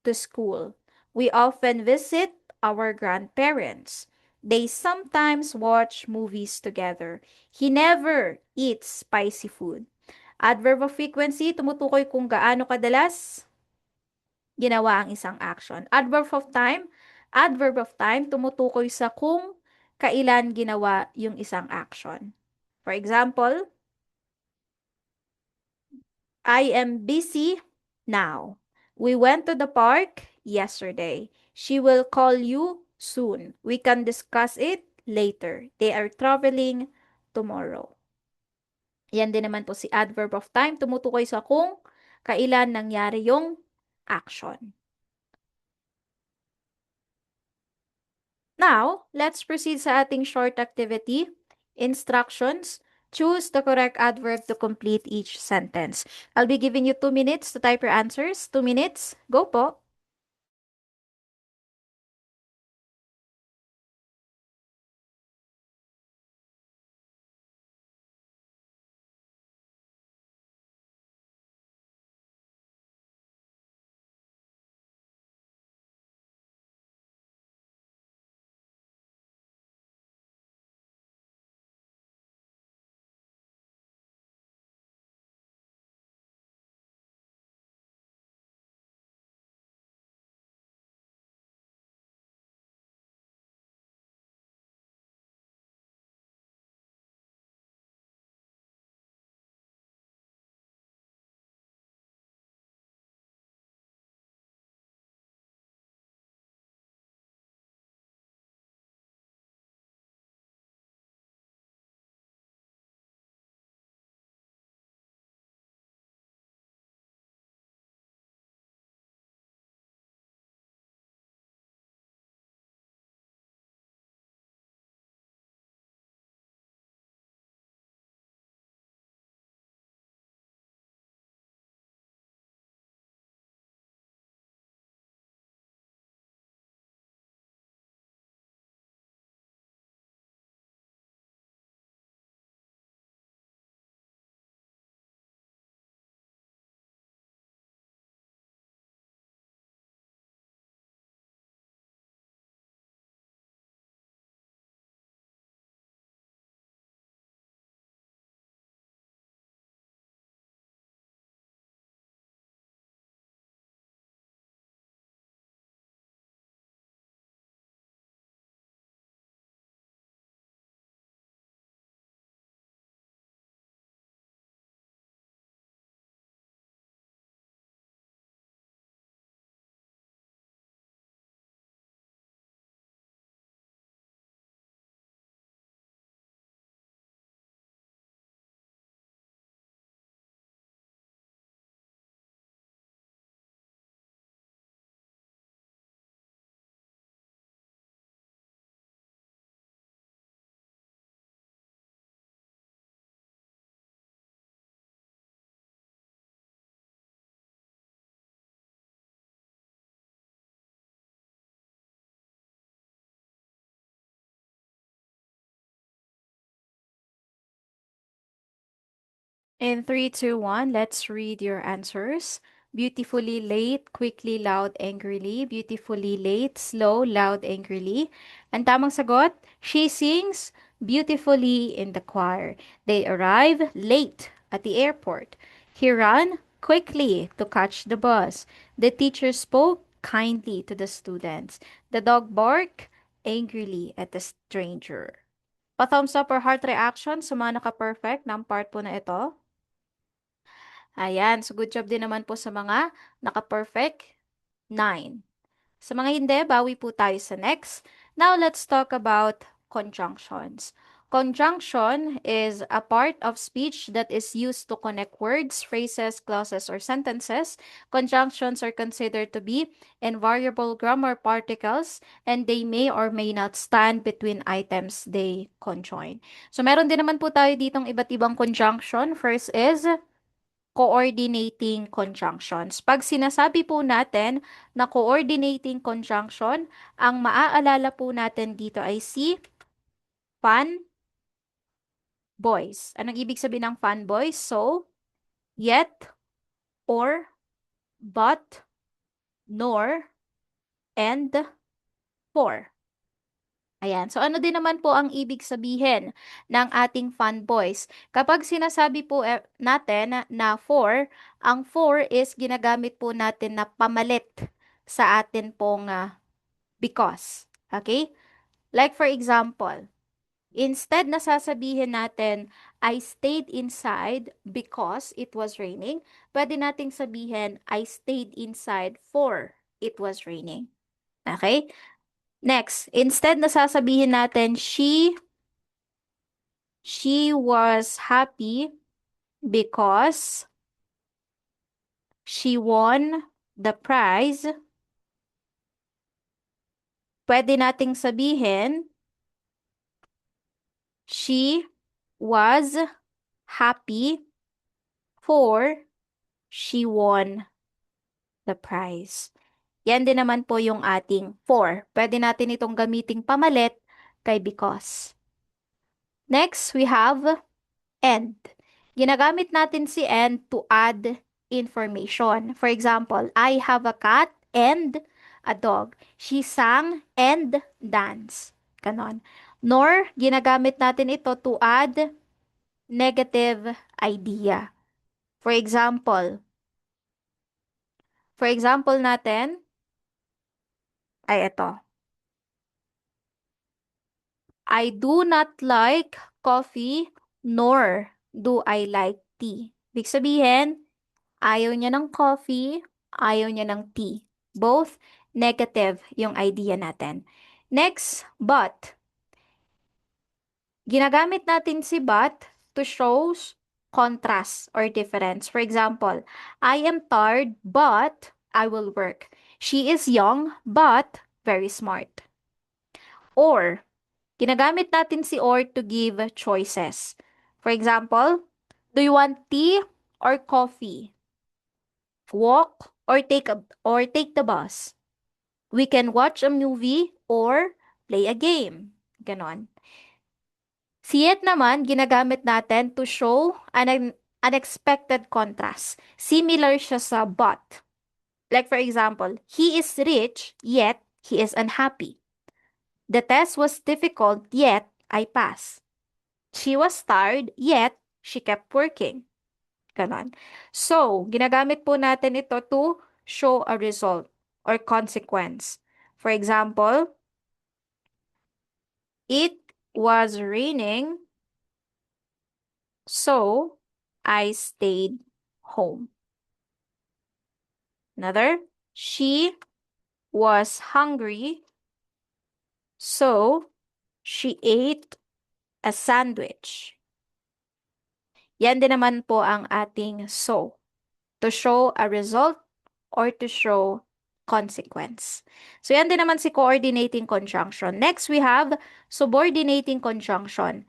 to school. We often visit our grandparents. They sometimes watch movies together. He never eats spicy food. Adverb of frequency, tumutukoy kung gaano kadalas ginawa ang isang action. Adverb of time, tumutukoy sa kung kailan ginawa yung isang action. For example, I am busy now. We went to the park yesterday. She will call you soon. We can discuss it later. They are traveling tomorrow. Yan din naman po si adverb of time, tumutukoy sa kung kailan nangyari yung action. Now, let's proceed sa ating short activity. Instructions. Choose the correct adverb to complete each sentence. I'll be giving you 2 minutes to type your answers. 2 minutes. Go po. In 3, 2, 1, let's read your answers. Beautifully late, quickly, loud, angrily. Beautifully late, slow, loud, angrily. Ang tamang sagot, she sings beautifully in the choir. They arrive late at the airport. He ran quickly to catch the bus. The teacher spoke kindly to the students. The dog barked angrily at the stranger. Pa-thumbs up or heart reaction, sumana ka perfect ng part po na ito. Ayan, so good job din naman po sa mga naka-perfect 9. Sa mga hindi, bawi po tayo sa next. Now, let's talk about conjunctions. Conjunction is a part of speech that is used to connect words, phrases, clauses, or sentences. Conjunctions are considered to be invariable grammar particles and they may or may not stand between items they conjoin. So, meron din naman po tayo ditong iba't ibang conjunction. First is coordinating conjunctions. Pag sinasabi po natin na coordinating conjunction, ang maaalala po natin dito ay si fan boys. Anong ibig sabihin ng fan boys? So, yet, or, but, nor, and, for. Ayan. So, ano din naman po ang ibig sabihin ng ating fanboys? Kapag sinasabi po natin na for, ang for is ginagamit po natin na pamalit sa atin pong because. Okay? Like for example, instead na sasabihin natin, I stayed inside because it was raining, pwede nating sabihin, I stayed inside for it was raining. Okay? Next, instead na sasabihin natin, she was happy because she won the prize. Pwede nating sabihin, she was happy for she won the prize. Yan din naman po yung ating for. Pwede natin itong gamiting pamalit kay because. Next, we have and. Ginagamit natin si and to add information. For example, I have a cat and a dog. She sang and danced. Ganon. Nor, ginagamit natin ito to add negative idea. For example, natin ay ito. I do not like coffee nor do I like tea. Ibig sabihin, ayaw niya ng coffee, ayaw niya ng tea. Both negative yung idea natin. Next, but. Ginagamit natin si but to show contrast or difference. For example, I am tired but I will work. She is young but very smart. Or, ginagamit natin si or to give choices. For example, do you want tea or coffee? Walk or take the bus. We can watch a movie or play a game. Ganon. Si yet naman, ginagamit natin to show an unexpected contrast. Similar siya sa but. Like for example, he is rich, yet he is unhappy. The test was difficult, yet I passed. She was tired, yet she kept working. Ganon. So, ginagamit po natin ito to show a result or consequence. For example, it was raining, so I stayed home. Another, she was hungry, so she ate a sandwich. Yan din naman po ang ating so. To show a result or to show consequence. So yan din naman si coordinating conjunction. Next, we have subordinating conjunction.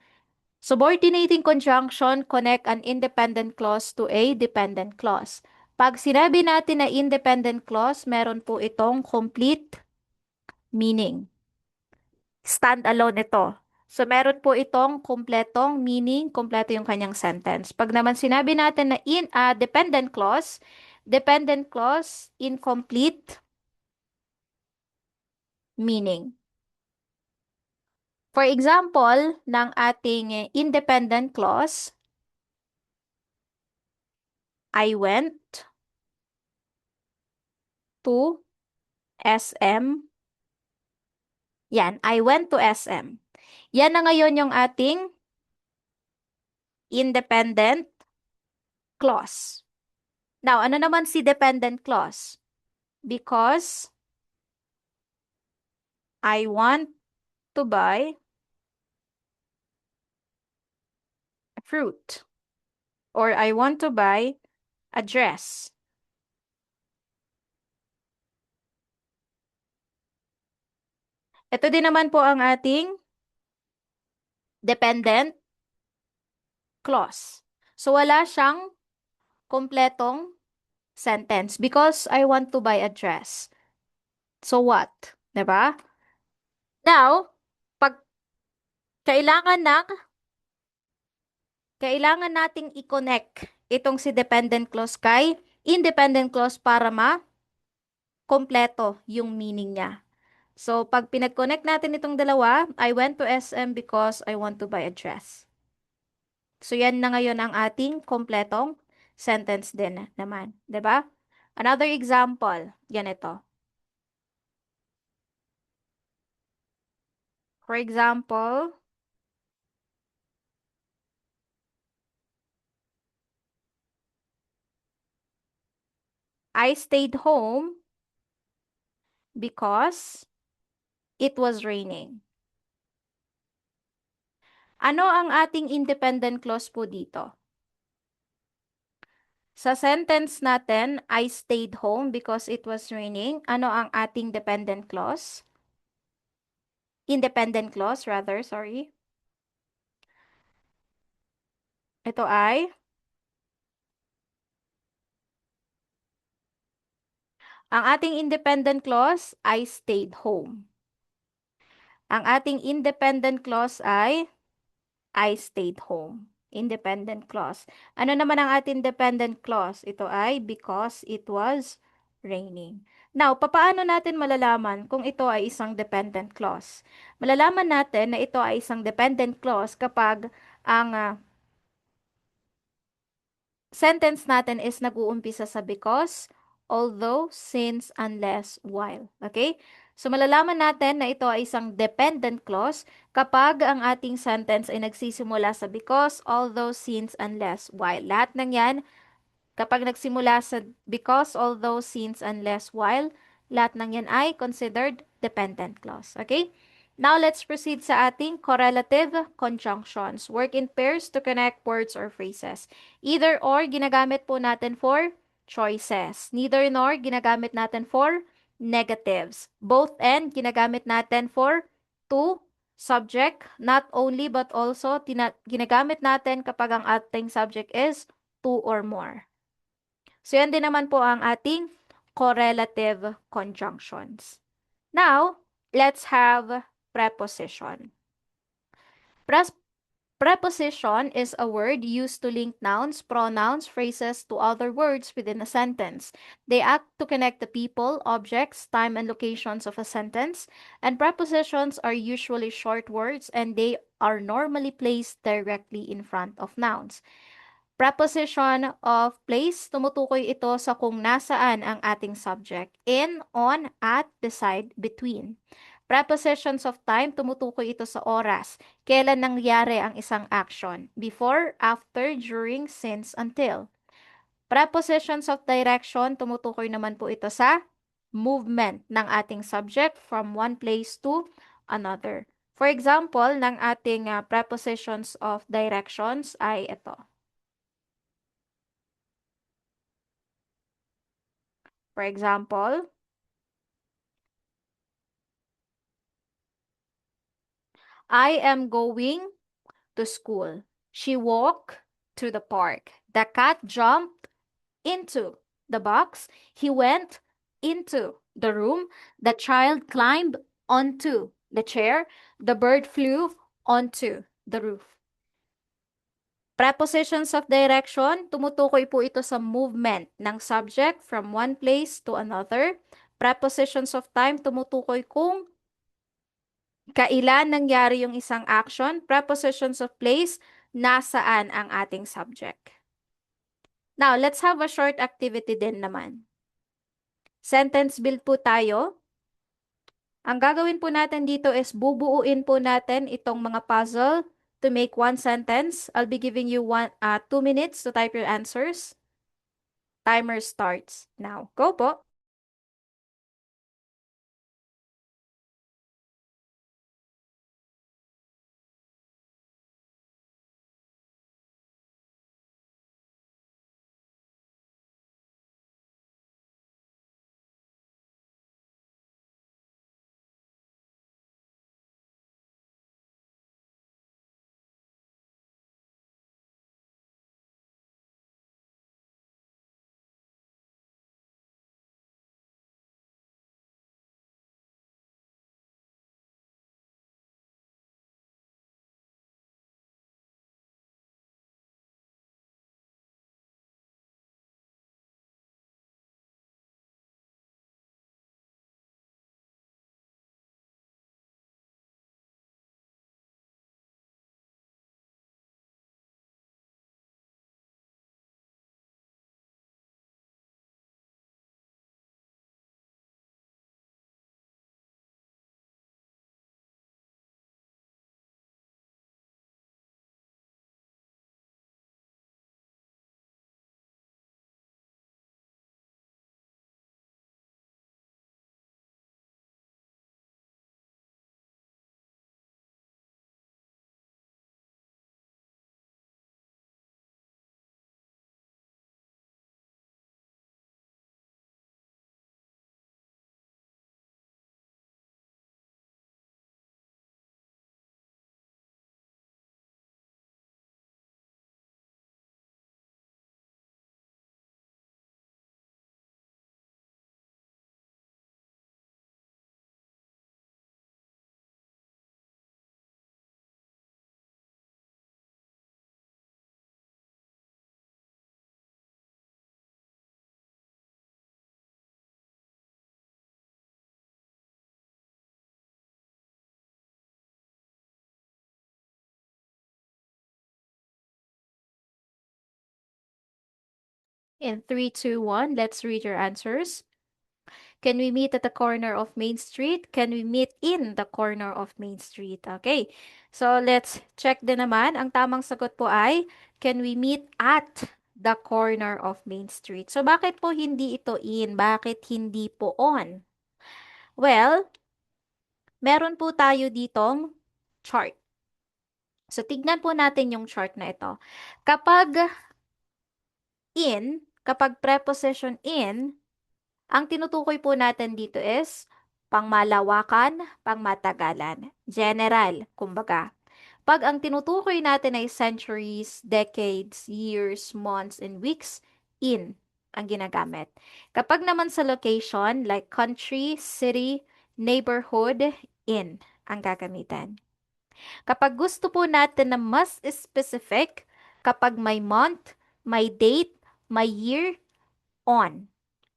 Subordinating conjunction connect an independent clause to a dependent clause. Pag sinabi natin na independent clause, meron po itong complete meaning. Stand alone ito. So, meron po itong kumpletong meaning, kumpleto yung kanyang sentence. Pag naman sinabi natin na in a dependent clause, incomplete meaning. For example, ng ating independent clause, I went to SM. Yan, I went to SM. Yan na ngayon yung ating independent clause. Now, ano naman si dependent clause? Because I want to buy a fruit or I want to buy a dress. Ito din naman po ang ating dependent clause. So, wala siyang kompletong sentence because I want to buy a dress. So what? 'Di ba? Now, pag kailangan ng kailangan nating i-connect itong si dependent clause kay independent clause para ma-kompleto yung meaning niya. So, pag pinag-connect natin itong dalawa, I went to SM because I want to buy a dress. So, yan na ngayon ang ating kompletong sentence din naman. 'Di ba? Another example, yan ito. For example, I stayed home because it was raining. Ano ang ating independent clause po dito? Sa sentence natin, I stayed home because it was raining. Ano ang ating dependent clause? Independent clause, rather, sorry. Ito ay, ang ating independent clause, I stayed home. Ang ating independent clause ay, I stayed home. Independent clause. Ano naman ang ating dependent clause? Ito ay because it was raining. Now, papaano natin malalaman kung ito ay isang dependent clause? Malalaman natin na ito ay isang dependent clause kapag ang sentence natin is nag-uumpisa sa because, although, since, unless, while. Okay? So, malalaman natin na ito ay isang dependent clause kapag ang ating sentence ay nagsisimula sa because, although, since, unless, while. Lahat ng yan, kapag nagsimula sa because, although, since, unless, while, lahat ng yan ay considered dependent clause. Okay? Now, let's proceed sa ating correlative conjunctions. Work in pairs to connect words or phrases. Either or, ginagamit po natin for choices. Neither nor, ginagamit natin for negatives. Both and, ginagamit natin for to, subject, not only but also, ginagamit natin kapag ang ating subject is two or more. So, yan din naman po ang ating correlative conjunctions. Now, let's have preposition. Preposition is a word used to link nouns, pronouns, phrases to other words within a sentence. They act to connect the people, objects, time, and locations of a sentence, and prepositions are usually short words and they are normally placed directly in front of nouns. Preposition of place, tumutukoy ito sa kung nasaan ang ating subject. In, on, at, beside, between. Prepositions of time, tumutukoy ito sa oras. Kailan nangyari ang isang action? Before, after, during, since, until. Prepositions of direction, tumutukoy naman po ito sa movement ng ating subject from one place to another. For example, ng ating prepositions of directions ay ito. For example, I am going to school. She walked to the park. The cat jumped into the box. He went into the room. The child climbed onto the chair. The bird flew onto the roof. Prepositions of direction, tumutukoy po ito sa movement ng subject from one place to another. Prepositions of time, tumutukoy kung kailan nangyari yung isang action. Prepositions of place, nasaan ang ating subject. Now, let's have a short activity din naman. Sentence build po tayo. Ang gagawin po natin dito is bubuuin po natin itong mga puzzle to make one sentence. I'll be giving you 2 minutes to type your answers. Timer starts now. Go po. In 3, 2, 1, let's read your answers. Can we meet at the corner of Main Street? Can we meet in the corner of Main Street? Okay. So, let's check din naman. Ang tamang sagot po ay, can we meet at the corner of Main Street? So, bakit po hindi ito in? Bakit hindi po on? Well, meron po tayo ditong chart. So, tignan po natin yung chart na ito. Kapag kapag preposition in, ang tinutukoy po natin dito is pangmalawakan, pangmatagalan. General, kumbaga. Pag ang tinutukoy natin ay centuries, decades, years, months, and weeks, in ang ginagamit. Kapag naman sa location, like country, city, neighborhood, in ang gagamitin. Kapag gusto po natin na mas specific, kapag may month, may date, may year, on.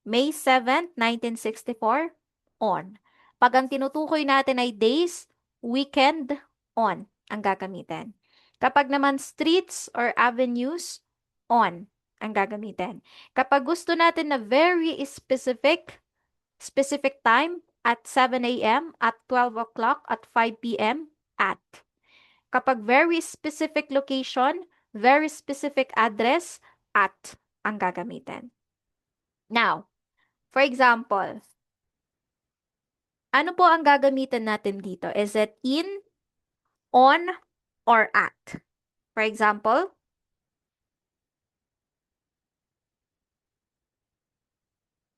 May 7, 1964, on. Pag ang tinutukoy natin ay days, weekend, on ang gagamitin. Kapag naman streets or avenues, on ang gagamitin. Kapag gusto natin na very specific time at 7 a.m., at 12 o'clock, at 5 p.m., at. Kapag very specific location, very specific address, at ang gagamitin. Now, for example, ano po ang gagamitin natin dito? Is it in, on, or at? For example,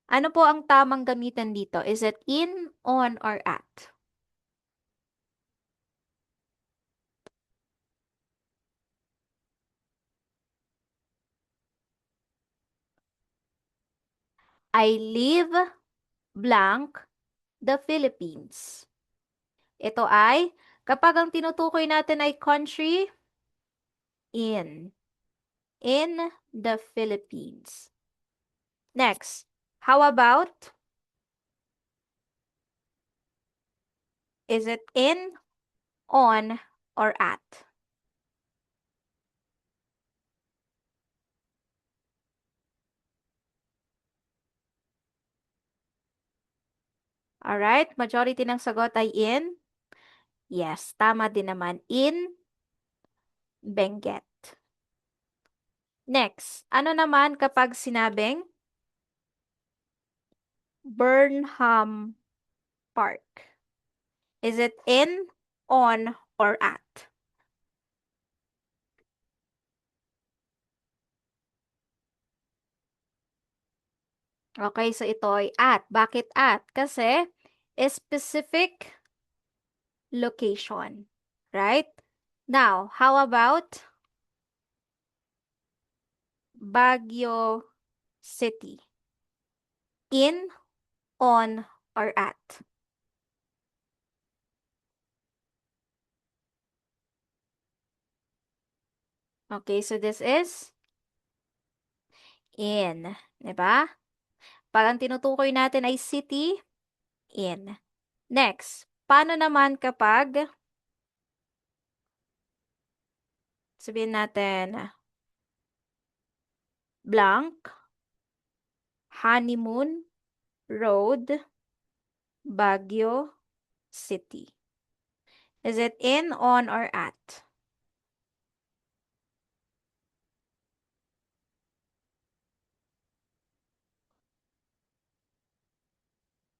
ano po ang tamang gamitan dito? Is it in, on, or at? I live blank the Philippines. Ito ay Kapag ang tinutukoy natin ay country, in. In the Philippines. Next, how about, is it in, on, or at? Alright, majority ng sagot ay in. Yes, tama din naman. In Benguet. Next, ano naman kapag sinabing Burnham Park? Is it in, on, or at? Okay, so ito ay at. Bakit at? Kasi specific location. Right? Now, how about Baguio City? In, on, or at? Okay, so this is in. Diba? Pag ang tinutukoy natin ay city, in. Next, paano naman kapag, sabihin natin, blank, honeymoon, road, Baguio City? Is it in, on, or at?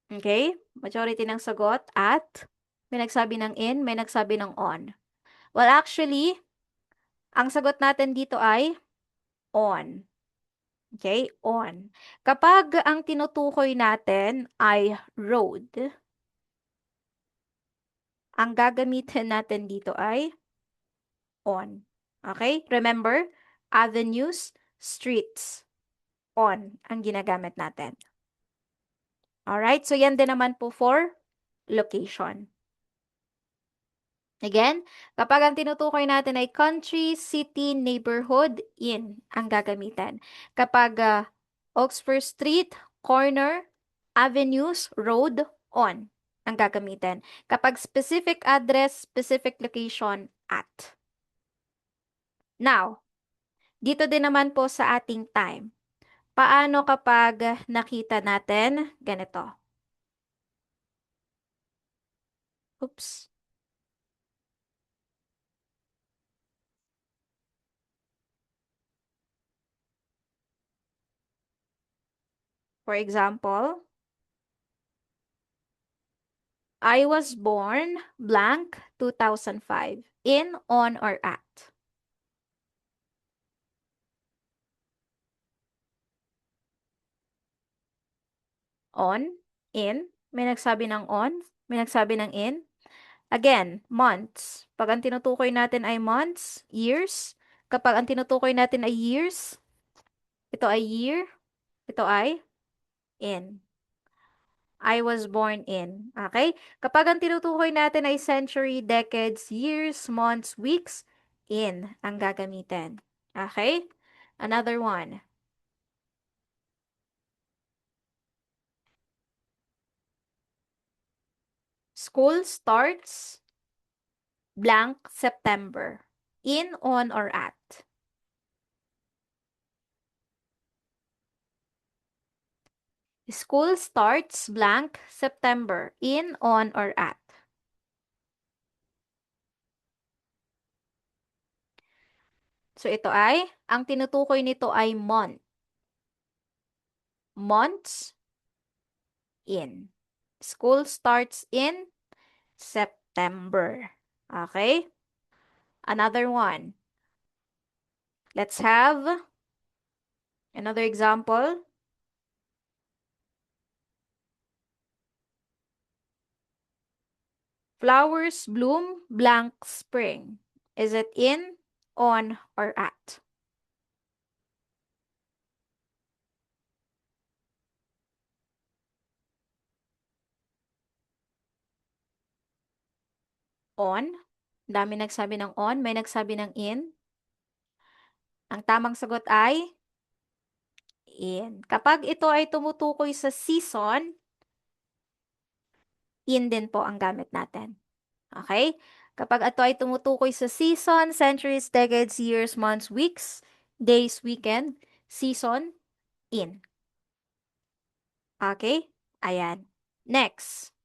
Okay? Majority ng sagot at. May nagsabi ng in, may nagsabi ng on. Well, actually, ang sagot natin dito ay on. Okay? On. Kapag ang tinutukoy natin ay road, ang gagamitin natin dito ay on. Okay? Remember, avenues, streets. On ang ginagamit natin. Alright? So, yan din naman po for location. Again, kapag ang tinutukoy natin ay country, city, neighborhood, in ang gagamitin. Kapag Oxford Street, corner, avenues, road, on ang gagamitin. Kapag specific address, specific location, at. Now, dito din naman po sa ating time. Paano kapag nakita natin ganito? Oops. For example, I was born blank 2005. In, on, or at? On, in. May nagsabi ng on, may nagsabi ng in. Again, months. Pag ang tinutukoy natin ay months, years. Kapag ang tinutukoy natin ay years, ito ay year, ito ay in. I was born in. Okay? Kapag ang tinutukoy natin ay century, decades, years, months, weeks, in ang gagamitin. Okay? Another one. School starts blank September. In, on, or at? School starts blank September. In, on, or at? So ito ay, ang tinutukoy nito ay month. Months, in. School starts in September. Okay? Another one. Let's have another example. Flowers bloom blank spring. Is it in, on, or at? On. Dami nagsabi ng on, may nagsabi ng in. Ang tamang sagot ay in. Kapag ito ay tumutukoy sa season, in din po ang gamit natin. Okay? Kapag ito ay tumutukoy sa season, centuries, decades, years, months, weeks, days, weekend, season, in. Okay? Ayan. Next.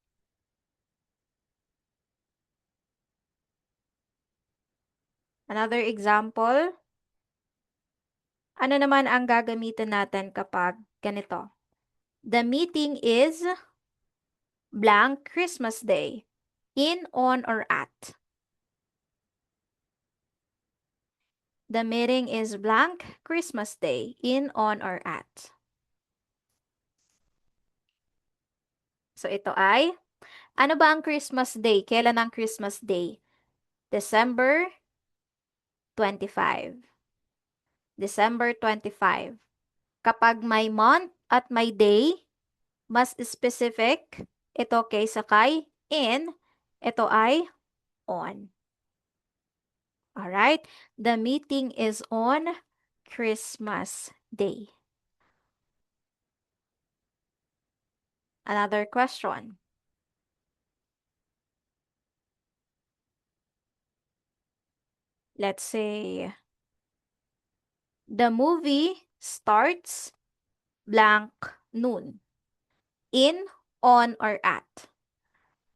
Another example. Ano naman ang gagamitin natin kapag ganito? The meeting is blank Christmas Day. In, on, or at. The meeting is blank Christmas Day. In, on, or at. So ito ay, ano ba ang Christmas Day? Kailan ang Christmas Day? December 25. December 25. Kapag may month at may day, mas specific, ito kaysa kay in, ito ay on. Alright? The meeting is on Christmas Day. Another question. Let's say, the movie starts blank noon. In, on, or at.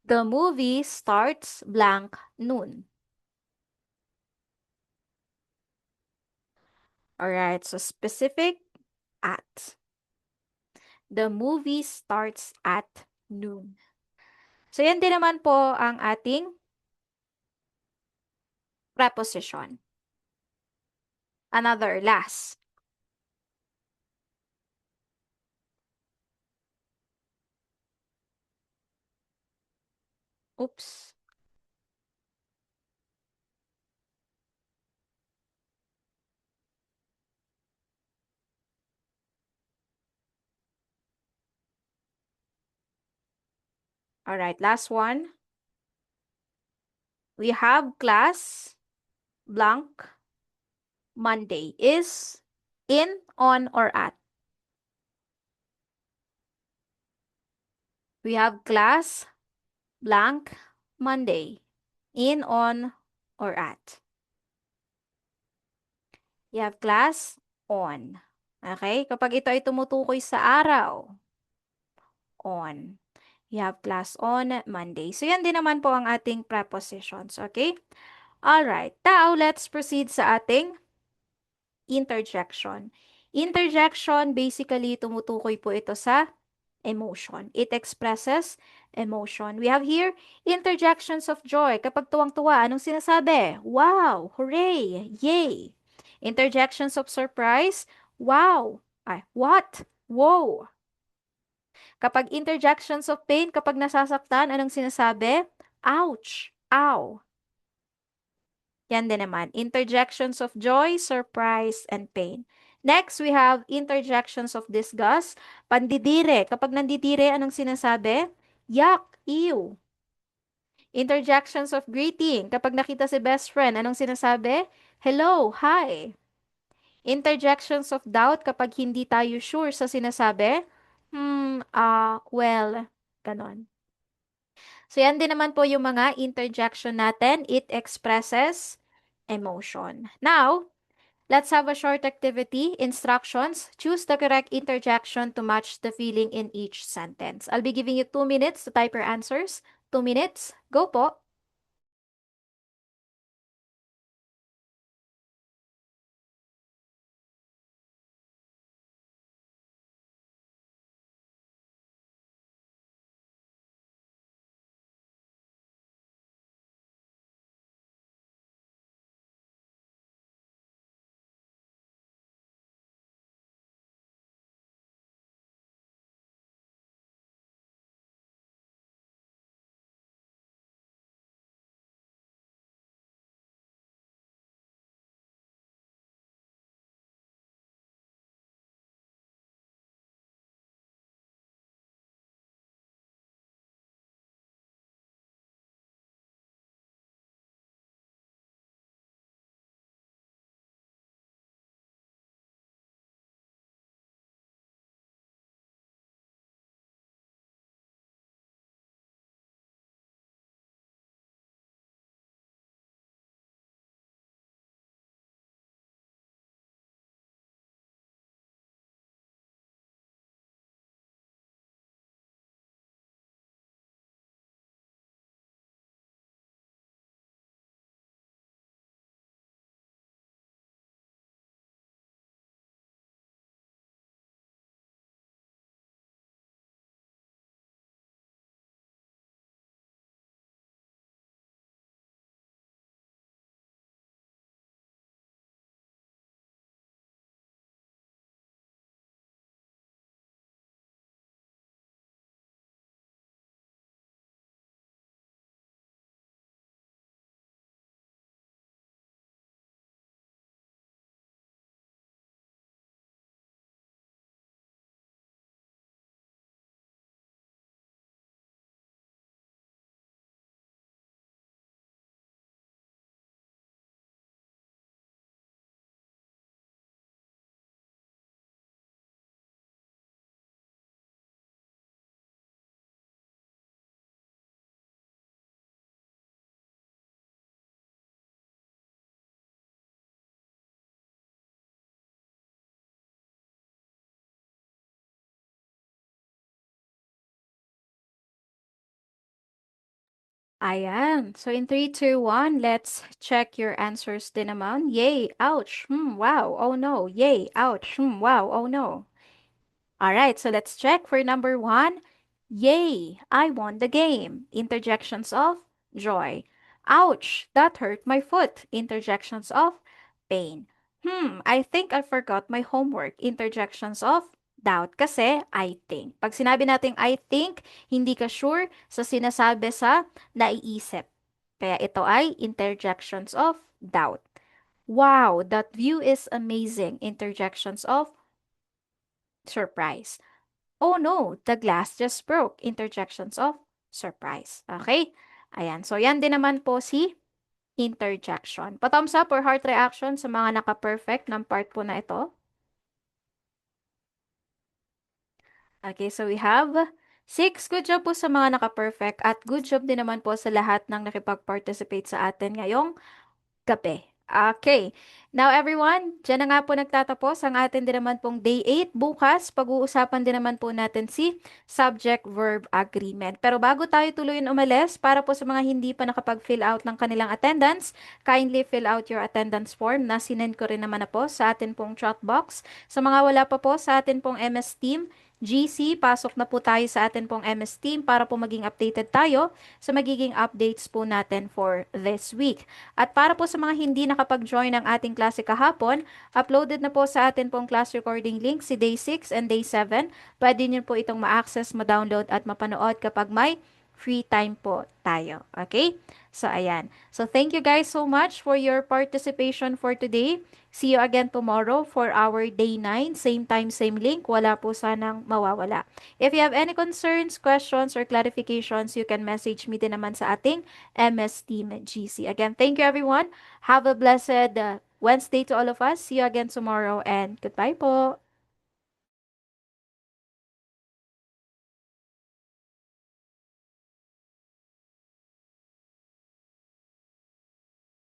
The movie starts blank noon. Alright, so specific, at. The movie starts at noon. So, yan din naman po ang ating preposition. Another, last. Oops. Alright, last one. We have class blank Monday is in, on, or at. We have class blank Monday in, on, or at. You have class on. Okay? Kapag ito ay tumutukoy sa araw, on. You have class on Monday. So, yan din naman po ang ating prepositions. Okay? Alright. Now, let's proceed sa ating interjection. Interjection, basically, tumutukoy po ito sa emotion. It expresses emotion. We have here interjections of joy. Kapag tuwang-tuwa, anong sinasabi? Wow! Hooray! Yay! Interjections of surprise. Wow! Ay, what? Whoa! Kapag interjections of pain, kapag nasasaktan, anong sinasabi? Ouch! Ow! Yan din naman. Interjections of joy, surprise, and pain. Next, we have interjections of disgust. Pandidire. Kapag nandidire, anong sinasabi? Yuck! Ew! Interjections of greeting. Kapag nakita si best friend, anong sinasabi? Hello! Hi! Interjections of doubt. Kapag hindi tayo sure sa sinasabi? Well, ganon. So, yan din naman po yung mga interjection natin. It expresses emotion. Now, let's have a short activity. Instructions. Choose the correct interjection to match the feeling in each sentence. I'll be giving you 2 minutes to type your answers. 2 minutes. Go po. Ayan. So in 3, 2, 1, let's check your answers din naman. Yay, ouch, wow, oh no. Yay, ouch, wow, oh no. All right, so let's check for number one. Yay, I won the game. Interjections of joy. Ouch, that hurt my foot. Interjections of pain. I think I forgot my homework. Interjections of doubt. Kasi I think. Pag sinabi natin I think, hindi ka sure sa sinasabi sa naiisip. Kaya ito ay interjections of doubt. Wow, that view is amazing. Interjections of surprise. Oh no, the glass just broke. Interjections of surprise. Okay? Ayan. So, yan din naman po si interjection. Pa-thumbs up or heart reaction sa mga naka-perfect ng part po na ito. Okay, so we have 6. Good job po sa mga naka-perfect at good job din naman po sa lahat ng nakipag-participate sa atin ngayong gabi. Okay. Now everyone, dyan na nga po nagtatapos ang atin din naman pong day 8. Bukas, pag-uusapan din naman po natin si subject-verb agreement. Pero bago tayo tuluyan umalis, para po sa mga hindi pa nakapag-fill out ng kanilang attendance, kindly fill out your attendance form na sinend ko rin naman na po sa atin pong chat box. Sa mga wala pa po sa atin pong MS Team, GC, pasok na po tayo sa atin pong MS Team para po maging updated tayo sa magiging updates po natin for this week. At para po sa mga hindi nakapag-join ng ating klase kahapon, uploaded na po sa atin pong class recording link si Day 6 and Day 7. Pwede niyo po itong ma-access, ma-download at mapanood kapag may free time po tayo. Okay? So, ayan. So, thank you guys so much for your participation for today. See you again tomorrow for our Day 9. Same time, same link. Wala po sanang mawawala. If you have any concerns, questions, or clarifications, you can message me din naman sa ating MS Team GC. Again, thank you everyone. Have a blessed Wednesday to all of us. See you again tomorrow and goodbye po.